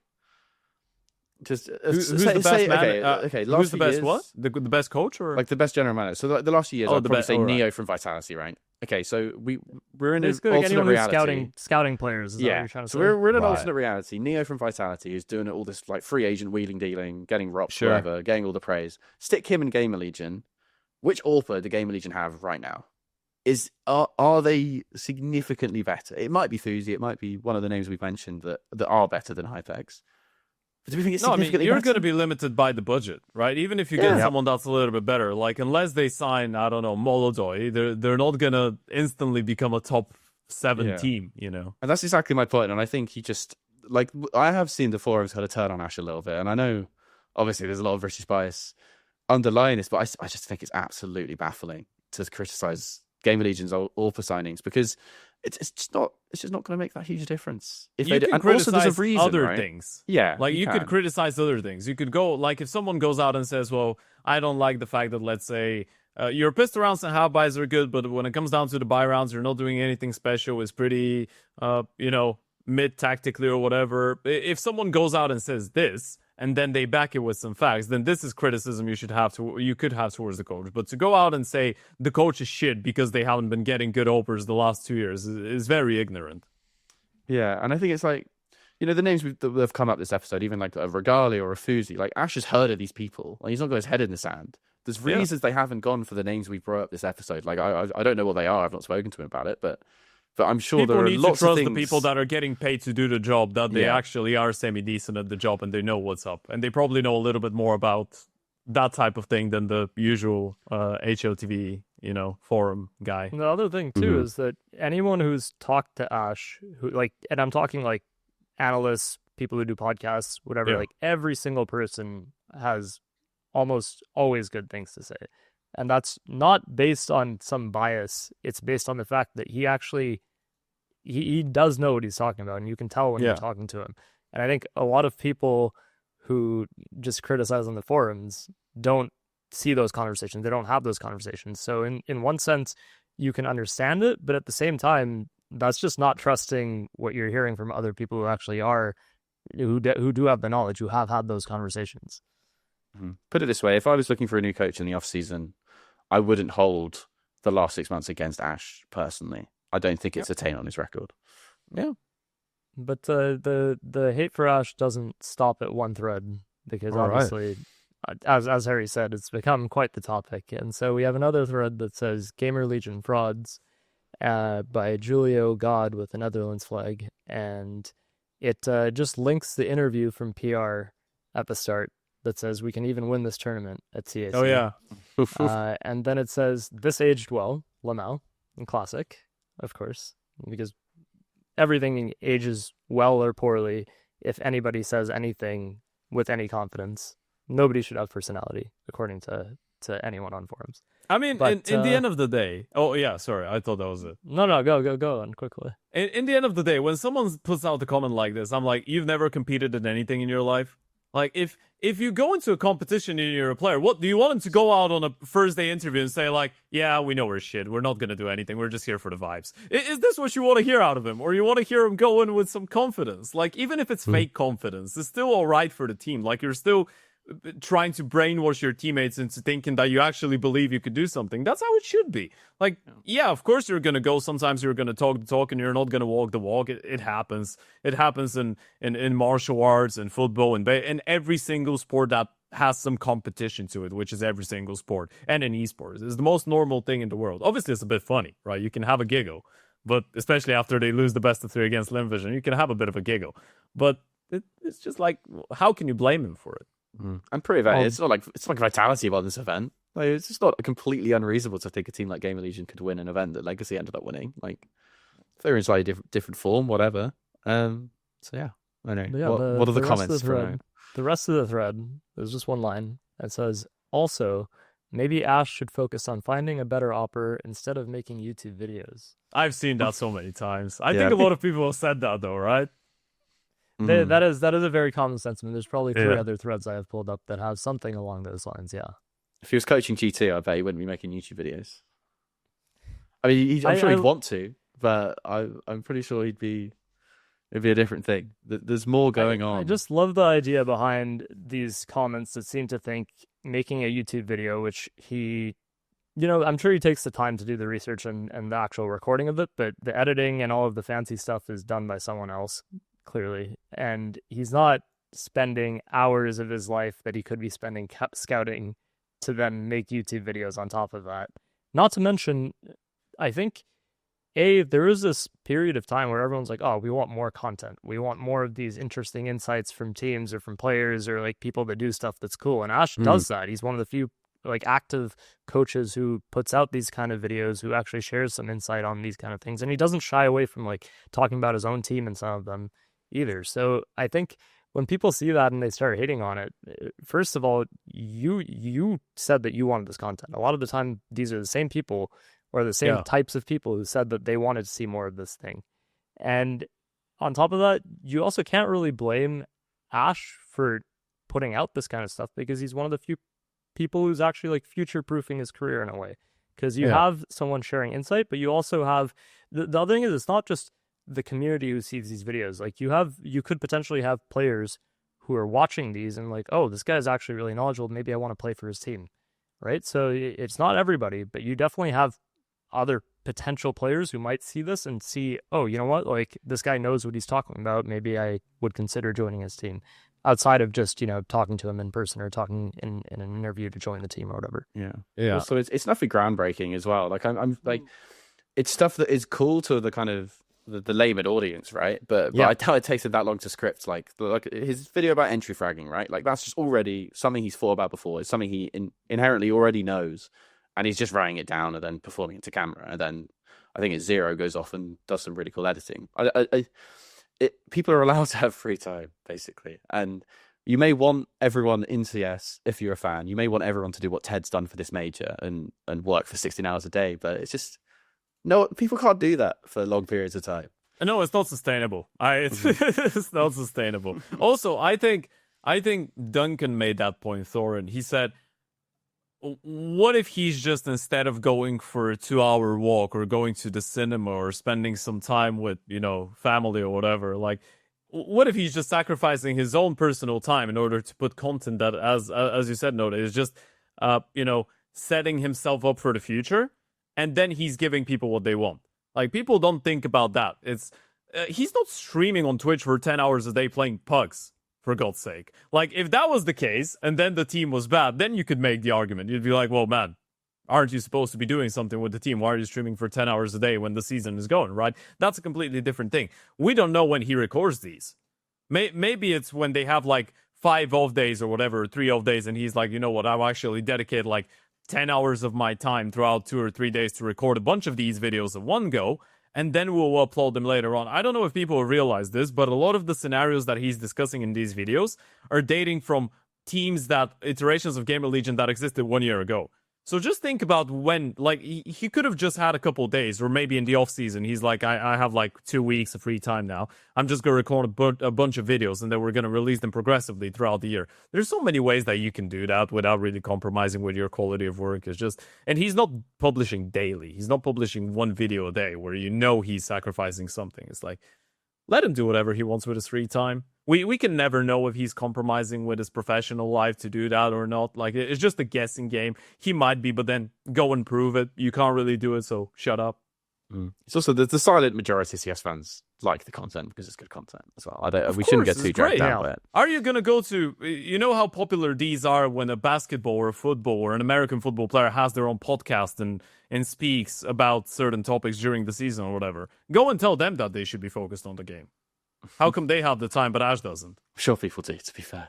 Just who's the best man? Okay, who's the best what? The best coach, or like the best general manager? So the last few years, I'd probably say NEO from Vitality, right? Okay, so we're in an alternate reality. Scouting players. Is that what you're trying to say? So we're in an alternate reality. NEO from Vitality, who's doing all this like free agent wheeling dealing, getting rocked, whatever, getting all the praise. Stick him in GamerLegion. Which AWPer do GamerLegion have right now? Are they significantly better? It might be phzy, it might be one of the names we've mentioned that are better than hypex. But do we think it's significantly you're better? going to be limited by the budget, right? Even if you get someone that's a little bit better, like unless they sign, I don't know, MoDo, they're not going to instantly become a top 7 team, you know. And that's exactly my point. And I think he just like I have seen the forums kind of turn on Ash a little bit, and I know obviously there's a lot of British bias underlying this, but I just think it's absolutely baffling to criticize GamerLegion's AWPer signings, because it's just not going to make that huge difference. If you can criticize other things. Yeah, like you could criticize other things. You could go, like, if someone goes out and says, well, I don't like the fact that, let's say, your pistol rounds and half buys are good, but when it comes down to the buy rounds, you're not doing anything special. It's pretty, mid tactically or whatever. If someone goes out and says this, and then they back it with some facts, then this is criticism you could have towards the coach. But to go out and say the coach is shit because they haven't been getting good AWPers the last 2 years is very ignorant. Yeah, and I think it's like, the names that have come up this episode, even like a Regali or a phzy, like Ash has heard of these people. Like, he's not got his head in the sand. There's reasons they haven't gone for the names we brought up this episode. Like, I don't know what they are. I've not spoken to him about it, but But I'm sure people there are need lots to trust of things. the people that are getting paid to do the job, that they actually are semi-decent at the job and they know what's up. And they probably know a little bit more about that type of thing than the usual HLTV, forum guy. And the other thing, too, is that anyone who's talked to Ash, and I'm talking like analysts, people who do podcasts, whatever, like every single person has almost always good things to say. And that's not based on some bias. It's based on the fact that he actually, he does know what he's talking about, and you can tell when you're talking to him. And I think a lot of people who just criticize on the forums don't see those conversations. They don't have those conversations. So in one sense, you can understand it, but at the same time, that's just not trusting what you're hearing from other people who actually are, who do have the knowledge, who have had those conversations. Put it this way, if I was looking for a new coach in the off-season, I wouldn't hold the last 6 months against Ash personally. I don't think it's a taint on his record. Yeah. But the hate for Ash doesn't stop at one thread, because obviously, as Harry said, it's become quite the topic. And so we have another thread that says GamerLegion Frauds by Julio God with a Netherlands flag. And it just links the interview from PR at the start that says we can even win this tournament at CAC. Oh, yeah. And then it says, this aged well, Lamau, in classic, of course, because everything ages well or poorly if anybody says anything with any confidence. Nobody should have personality, according to anyone on forums. I mean, but, in the end of the day... Oh, yeah, sorry, I thought that was it. No, go on, quickly. In the end of the day, when someone puts out a comment like this, I'm like, you've never competed in anything in your life? Like, if you go into a competition and you're a player, what do you want him to go out on a first day interview and say, like, yeah, we know we're shit, we're not going to do anything, we're just here for the vibes? Is this what you want to hear out of him? Or you want to hear him go in with some confidence? Like, even if it's fake confidence, it's still all right for the team. Like, you're still trying to brainwash your teammates into thinking that you actually believe you could do something. That's how it should be. Like, yeah, of course you're going to go. Sometimes you're going to talk the talk and you're not going to walk the walk. It happens. It happens in martial arts and football and in every single sport that has some competition to it, which is every single sport. And in esports, it's the most normal thing in the world. Obviously, it's a bit funny, right? You can have a giggle, but especially after they lose the best of 3 against Limvision, you can have a bit of a giggle. But it's just like, how can you blame him for it? I'm pretty it's not like vitality about this event. Like, it's just not completely unreasonable to think a team like GamerLegion could win an event that Legacy ended up winning. Like, if they were in slightly different form, whatever. So yeah, I know. Yeah, what are the comments? The rest of the thread, there's just one line. It says, also, maybe Ash should focus on finding a better opera instead of making YouTube videos. I've seen that so many times. I think a lot of people have said that, though, right? That is a very common sentiment. There's probably 3 other threads I have pulled up that have something along those lines. Yeah. If he was coaching G2, I bet he wouldn't be making YouTube videos. I mean, I'm sure he'd want to, but I'm pretty sure it'd be a different thing. There's more going on. I just love the idea behind these comments that seem to think making a YouTube video, which he, I'm sure he takes the time to do the research and the actual recording of it, but the editing and all of the fancy stuff is done by someone else, clearly. And he's not spending hours of his life that he could be spending scouting to then make YouTube videos on top of that. Not to mention, I think, there is this period of time where everyone's like, oh, we want more content. We want more of these interesting insights from teams or from players or like people that do stuff that's cool. And Ash does that. He's one of the few like active coaches who puts out these kind of videos, who actually shares some insight on these kind of things. And he doesn't shy away from like talking about his own team and some of them either. So I think when people see that and they start hating on it, first of all, you said that you wanted this content. A lot of the time, these are the same people or the same types of people who said that they wanted to see more of this thing. And on top of that, you also can't really blame Ash for putting out this kind of stuff, because he's one of the few people who's actually like future-proofing his career in a way. Because you have someone sharing insight, but you also have the other thing is, it's not just the community who sees these videos. Like you could potentially have players who are watching these and like, oh, this guy's actually really knowledgeable. Maybe I want to play for his team, right? So it's not everybody, but you definitely have other potential players who might see this and see, oh, you know what? Like, this guy knows what he's talking about. Maybe I would consider joining his team, outside of just, talking to him in person or talking in an interview to join the team or whatever. Yeah. Also, it's nothing groundbreaking as well. Like, I'm like, it's stuff that is cool to the kind of the layman audience, right? But Yeah. I doubt it takes him that long to script. Like his video about entry fragging, right? Like that's just already something he's thought about before. It's something he inherently already knows, and he's just writing it down and then performing it to camera. And then I think it's Zero goes off and does some really cool editing. People are allowed to have free time, basically, and you may want everyone in CS, if you're a fan, you may want everyone to do what Ted's done for this major and work for 16 hours a day, but it's just, no, people can't do that for long periods of time. No, it's not sustainable. It's not sustainable. Also, I think Duncan made that point, Thorin. He said, what if he's just, instead of going for a 2-hour walk or going to the cinema or spending some time with, family or whatever, like, what if he's just sacrificing his own personal time in order to put content that, as you said, Nohte, is just, setting himself up for the future, and then he's giving people what they want. Like, people don't think about that. It's he's not streaming on Twitch for 10 hours a day playing pugs, for God's sake. Like, if that was the case, and then the team was bad, then you could make the argument. You'd be like, well, man, aren't you supposed to be doing something with the team? Why are you streaming for 10 hours a day when the season is going, right? That's a completely different thing. We don't know when he records these. Maybe it's when they have, like, 5 off days or whatever, 3 off days, and he's like, you know what, I'll actually dedicate, like, 10 hours of my time throughout 2 or 3 days to record a bunch of these videos at one go, and then we'll upload them later on. I don't know if people realize this, but a lot of the scenarios that he's discussing in these videos are dating from iterations of GamerLegion that existed 1 year ago. So just think about when, like, he could have just had a couple days, or maybe in the off season, he's like, I have like 2 weeks of free time now. I'm just going to record a bunch of videos, and then we're going to release them progressively throughout the year. There's so many ways that you can do that without really compromising with your quality of work. It's just, and he's not publishing daily. He's not publishing 1 video a day where he's sacrificing something. It's like, let him do whatever he wants with his free time. We can never know if he's compromising with his professional life to do that or not. Like, it's just a guessing game. He might be, but then go and prove it. You can't really do it, so shut up. It's also the silent majority of CS fans like the content because it's good content as well. We shouldn't get too dragged down by it. Are you going to go to, you know how popular these are when a basketball or a football or an American football player has their own podcast and speaks about certain topics during the season or whatever? Go and tell them that they should be focused on the game. How come they have the time, but Ash doesn't? I'm sure people do, to be fair.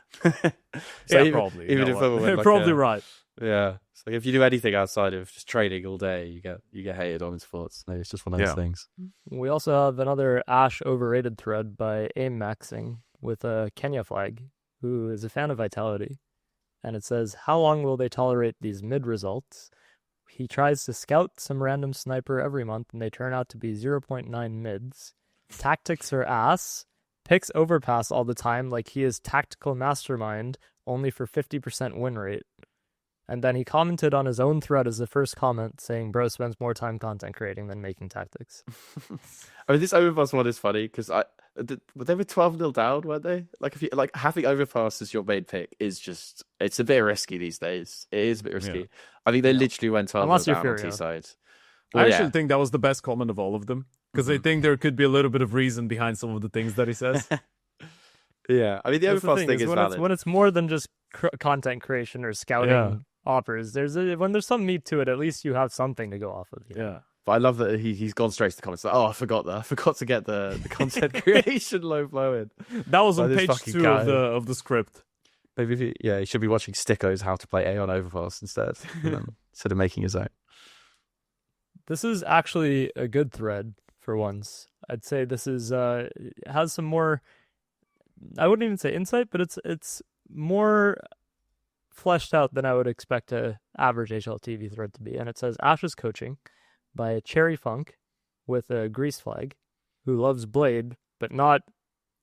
Probably. Even if like probably right. Yeah. So if you do anything outside of just trading all day, you get hated on in sports. Maybe it's just one of those things. We also have another Ash overrated thread by Aim Maxing with a Kenya flag, who is a fan of Vitality. And it says, how long will they tolerate these mid results? He tries to scout some random sniper every month, and they turn out to be 0.9 mids. Tactics are ass. Picks overpass all the time like he is tactical mastermind, only for 50% win rate. And then he commented on his own thread as the first comment, saying bro spends more time content creating than making tactics. I mean, this overpass one is funny because they were 12-0 down, weren't they? Like, if you like having overpass as your main pick is just, it's a bit risky these days. It is a bit risky. Yeah. I think they literally went 12-0 down on T-side. I actually think that was the best comment of all of them. Because I think there could be a little bit of reason behind some of the things that he says. Yeah, I mean, the overpass thing is valid. When it's more than just content creation or scouting offers, when there's some meat to it, at least you have something to go off of. Yeah. But I love that he's gone straight to the comments. Like, I forgot that. I forgot to get the content creation low blow in. That was on page 2 of the script. Maybe he should be watching Sticko's How to Play A on Overpass instead of making his own. This is actually a good thread. For once, I'd say this is has some more. I wouldn't even say insight, but it's more fleshed out than I would expect a average HLTV thread to be. And it says Ash's coaching by Cherry Funk with a grease flag, who loves Blade, but not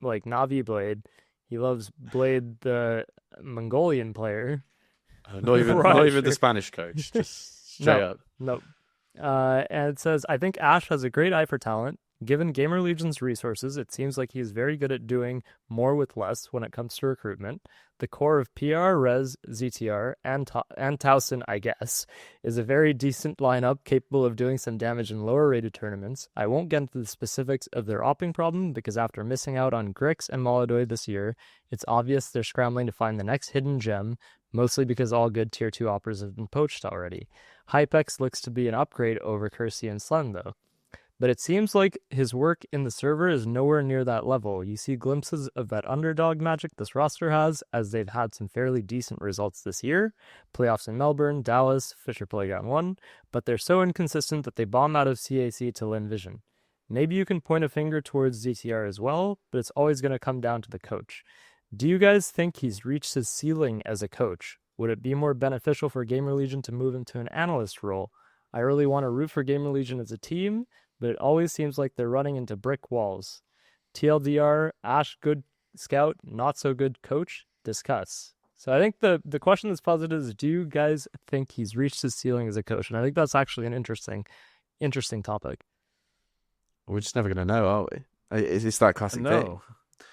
like Navi Blade. He loves Blade, the Mongolian player. Not even the Spanish coach. Just straight up. Nope. And it says, I think Ash has a great eye for talent. Given GamerLegion's resources, it seems like he's very good at doing more with less when it comes to recruitment. The core of PR, Res, ZTR, and Tauson, I guess, is a very decent lineup capable of doing some damage in lower rated tournaments. I won't get into the specifics of their opping problem because after missing out on Grix and MoDo this year, it's obvious they're scrambling to find the next hidden gem, mostly because all good tier 2 oppers have been poached already. Hypex looks to be an upgrade over Kursy and Slen, though. but it seems like his work in the server is nowhere near that level. You see glimpses of that underdog magic this roster has, as they've had some fairly decent results this year. Playoffs in Melbourne, Dallas, Fisher Playground 1, but they're so inconsistent that they bomb out of CAC to Lin Vision. Maybe you can point a finger towards ZTR as well, but it's always going to come down to the coach. Do you guys think he's reached his ceiling as a coach? Would it be more beneficial for GamerLegion to move him to an analyst role? I really want to root for GamerLegion as a team, but it always seems like they're running into brick walls. TLDR, Ash, good scout, not so good coach, discuss. So I think the question that's posited is, do you guys think he's reached his ceiling as a coach? And I think that's actually an interesting topic. We're just never going to know, are we? It's that classic thing.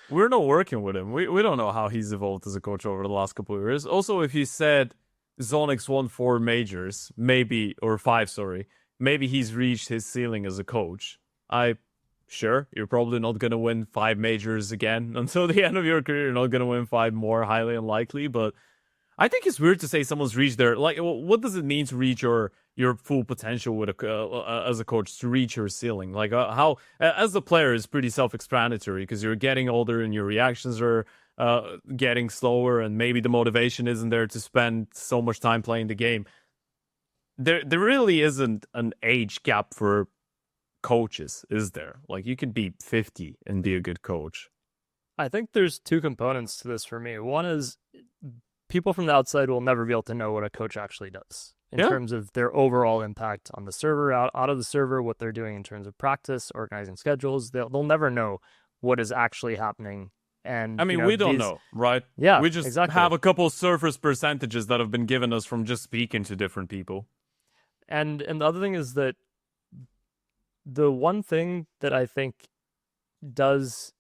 We're not working with him. We don't know how he's evolved as a coach over the last couple of years. Also, if you said Zonix won 4 majors, maybe, or 5, sorry, maybe he's reached his ceiling as a coach. Sure, you're probably not going to win 5 majors again until the end of your career. You're not going to win 5 more, highly unlikely. But I think it's weird to say someone's reached their, like, what does it mean to reach your full potential with as a coach, to reach your ceiling? Like, how, as a player, is pretty self-explanatory, because you're getting older and your reactions are getting slower, and maybe the motivation isn't there to spend so much time playing the game. There really isn't an age gap for coaches, is there? Like, you could be 50 and be a good coach. I think there's 2 components to this for me. One is people from the outside will never be able to know what a coach actually does in terms of their overall impact on the server, out of the server, what they're doing in terms of practice, organizing schedules. They'll never know what is actually happening. And I mean, we don't know, right? Yeah, we just have a couple surface percentages that have been given us from just speaking to different people. And the other thing is that the one thing that I think does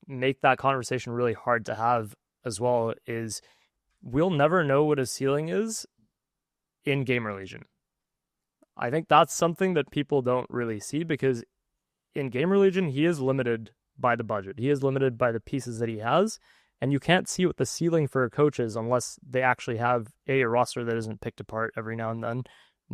make that conversation really hard to have as well is we'll never know what a ceiling is in GamerLegion. I think that's something that people don't really see, because in GamerLegion, he is limited by the budget. He is limited by the pieces that he has, and you can't see what the ceiling for a coach is unless they actually have a roster that isn't picked apart every now and then,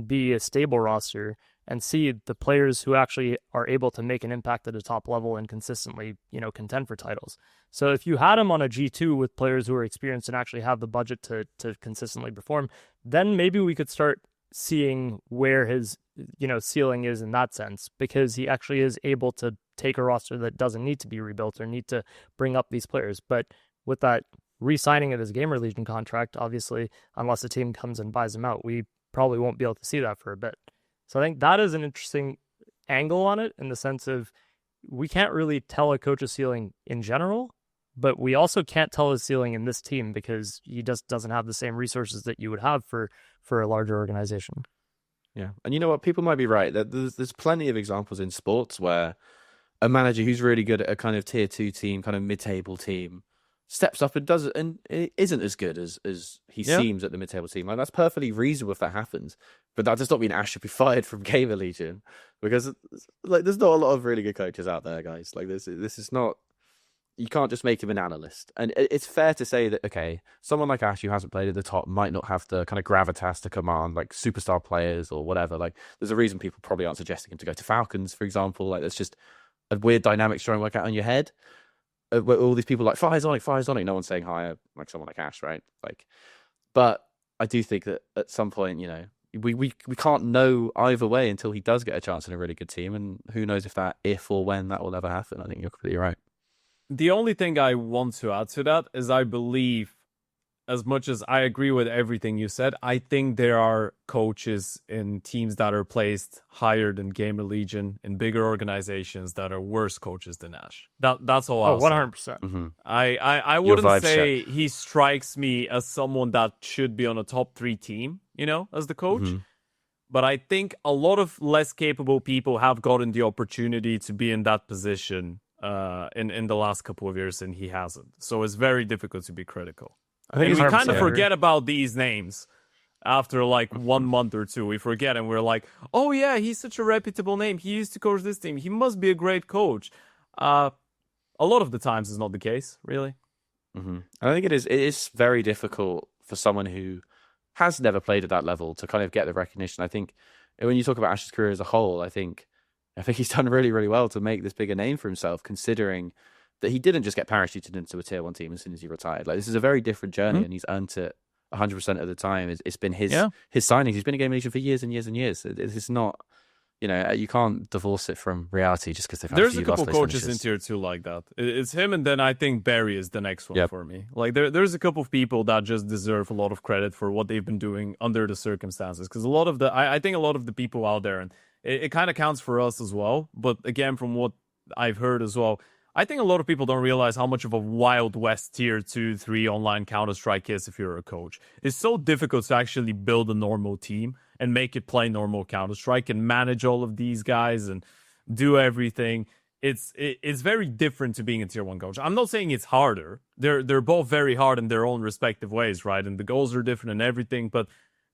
B, a stable roster, and C, the players who actually are able to make an impact at a top level and consistently, contend for titles. So if you had him on a G2 with players who are experienced and actually have the budget to consistently perform, then maybe we could start seeing where his, ceiling is in that sense, because he actually is able to take a roster that doesn't need to be rebuilt or need to bring up these players. But with that re-signing of his GamerLegion contract, obviously, unless a team comes and buys him out, we probably won't be able to see that for a bit. So I think that is an interesting angle on it, in the sense of we can't really tell a coach's ceiling in general, but we also can't tell his ceiling in this team, because he just doesn't have the same resources that you would have for a larger organization. Yeah, and you know what? People might be right. There's plenty of examples in sports where a manager who's really good at a kind of tier 2 team, kind of mid-table team, steps up and does it, and it isn't as good as he seems at the mid-table team. Like, that's perfectly reasonable if that happens, but that does not mean Ash should be fired from GamerLegion, because like there's not a lot of really good coaches out there, guys. Like, this is not. You can't just make him an analyst. And it's fair to say that, okay, someone like Ash, who hasn't played at the top, might not have the kind of gravitas to command like superstar players or whatever. Like, there's a reason people probably aren't suggesting him to go to Falcons, for example. Like, there's just a weird dynamic trying to work out on your head. Where all these people like Firesonic, no one's saying hire like someone like Ash, right? Like, but I do think that at some point, we can't know either way until he does get a chance in a really good team, and who knows if or when that will ever happen. I think you're completely right. The only thing I want to add to that is, I believe, as much as I agree with everything you said, I think there are coaches in teams that are placed higher than GamerLegion in bigger organizations that are worse coaches than Ash. That's all. Oh, 100%. Mm-hmm. I wouldn't say he strikes me as someone that should be on a top 3 team, as the coach. Mm-hmm. But I think a lot of less capable people have gotten the opportunity to be in that position in the last couple of years, and he hasn't. So it's very difficult to be critical. I think we kind of forget about these names after like 1 month or 2. We forget, and we're like, oh yeah, he's such a reputable name. He used to coach this team. He must be a great coach. A lot of the times is not the case, really. Mm-hmm. I think it is very difficult for someone who has never played at that level to kind of get the recognition. I think when you talk about Ash's career as a whole, I think I think he's done really, really well to make this bigger name for himself, considering that he didn't just get parachuted into a tier 1 team as soon as he retired. Like, this is a very different journey, and he's earned it 100% of the time. It's been his signings. He's been in GamerLegion for years and years and years. It's not, you can't divorce it from reality just because they've had There's a a few couple last coaches finishes. in tier 2 like that. It's him, and then I think Barry is the next one for me. Like, there's a couple of people that just deserve a lot of credit for what they've been doing under the circumstances. Because I think a lot of the people out there, and it kind of counts for us as well. But again, from what I've heard as well, I think a lot of people don't realize how much of a Wild West tier 2, 3 online Counter-Strike is if you're a coach. It's so difficult to actually build a normal team and make it play normal Counter-Strike and manage all of these guys and do everything. It's very different to being a tier 1 coach. I'm not saying it's harder. They're both very hard in their own respective ways, right? And the goals are different and everything, but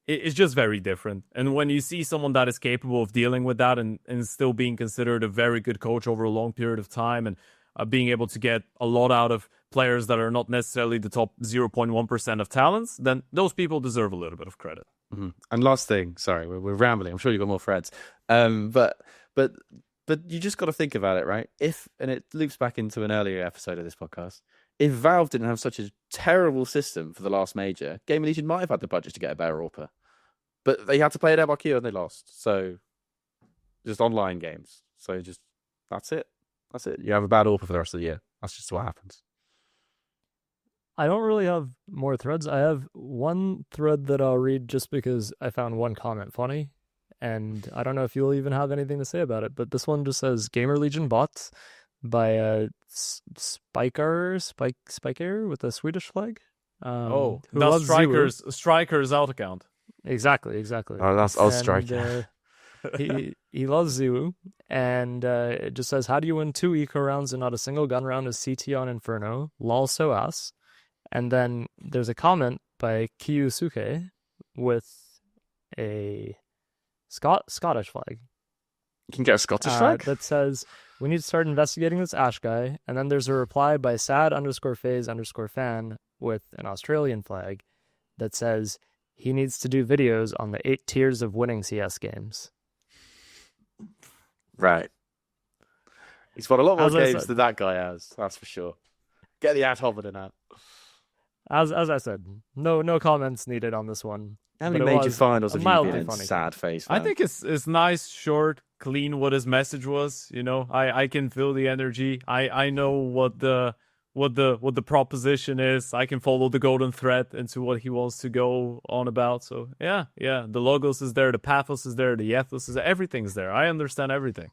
it's just very different. And when you see someone that is capable of dealing with that and still being considered a very good coach over a long period of time, and being able to get a lot out of players that are not necessarily the top 0.1% of talents, then those people deserve a little bit of credit. Mm-hmm. And last thing, sorry, we're rambling. I'm sure you've got more threads. But you just got to think about it, right? And it loops back into an earlier episode of this podcast, if Valve didn't have such a terrible system for the last major, GamerLegion might have had the budget to get a better AWPer. But they had to play at MRQ and they lost. So, just online games. So, that's it. That's it. You have a bad AWPer for the rest of the year. That's just what happens. I don't really have more threads. I have one thread that I'll read just because I found one comment funny. And I don't know if you'll even have anything to say about it. But this one just says GamerLegion bots by Spiker with a Swedish flag. That's Striker's out account. Exactly. Oh, that's Striker. He loves Zulu, and it just says, how do you win 2 eco rounds and not a single gun round as CT on Inferno? Lol so ass. And then there's a comment by Kiyusuke with a Scottish flag. You can get a Scottish flag? That says, we need to start investigating this Ash guy. And then there's a reply by sad_phase_fan with an Australian flag that says, he needs to do videos on the 8 tiers of winning CS games. Right. He's won a lot more games than that guy has, that's for sure. Get the ad hominin out. As I said, no comments needed on this one. How many major finals have you been in? Funny. Sad face, man. I think it's nice, short, clean what his message was. I can feel the energy. I know what the proposition is. I can follow the golden thread into what he wants to go on about. So yeah. The logos is there, the pathos is there, the ethos is there, everything's there. I understand everything.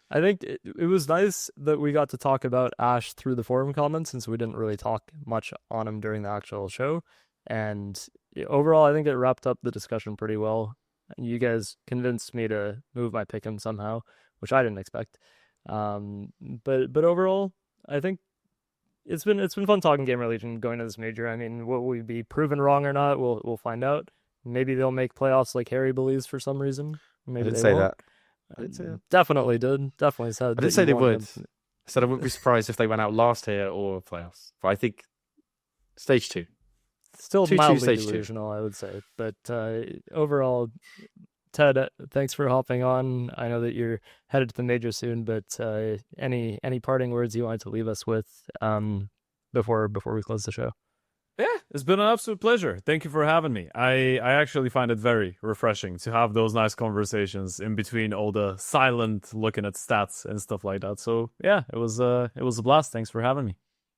I think it was nice that we got to talk about Ash through the forum comments, since we didn't really talk much on him during the actual show. And overall, I think it wrapped up the discussion pretty well. You guys convinced me to move my pick'em somehow, which I didn't expect. But overall, I think it's been fun talking GamerLegion going to this major. I mean, will we be proven wrong or not? We'll find out. Maybe they'll make playoffs like Harry believes for some reason. Maybe I didn't they say won't. that. I didn't say that. Definitely did. Definitely said. I didn't say they would. I said I wouldn't be surprised if they went out last here or playoffs. But I think stage 2. Still 2-2 mildly stage 2. delusional, I would say. But overall, Ted, thanks for hopping on. I know that you're headed to the major soon, but any parting words you wanted to leave us with before we close the show? Yeah, it's been an absolute pleasure. Thank you for having me. I actually find it very refreshing to have those nice conversations in between all the silent looking at stats and stuff like that. So yeah, it was a blast. Thanks for having me.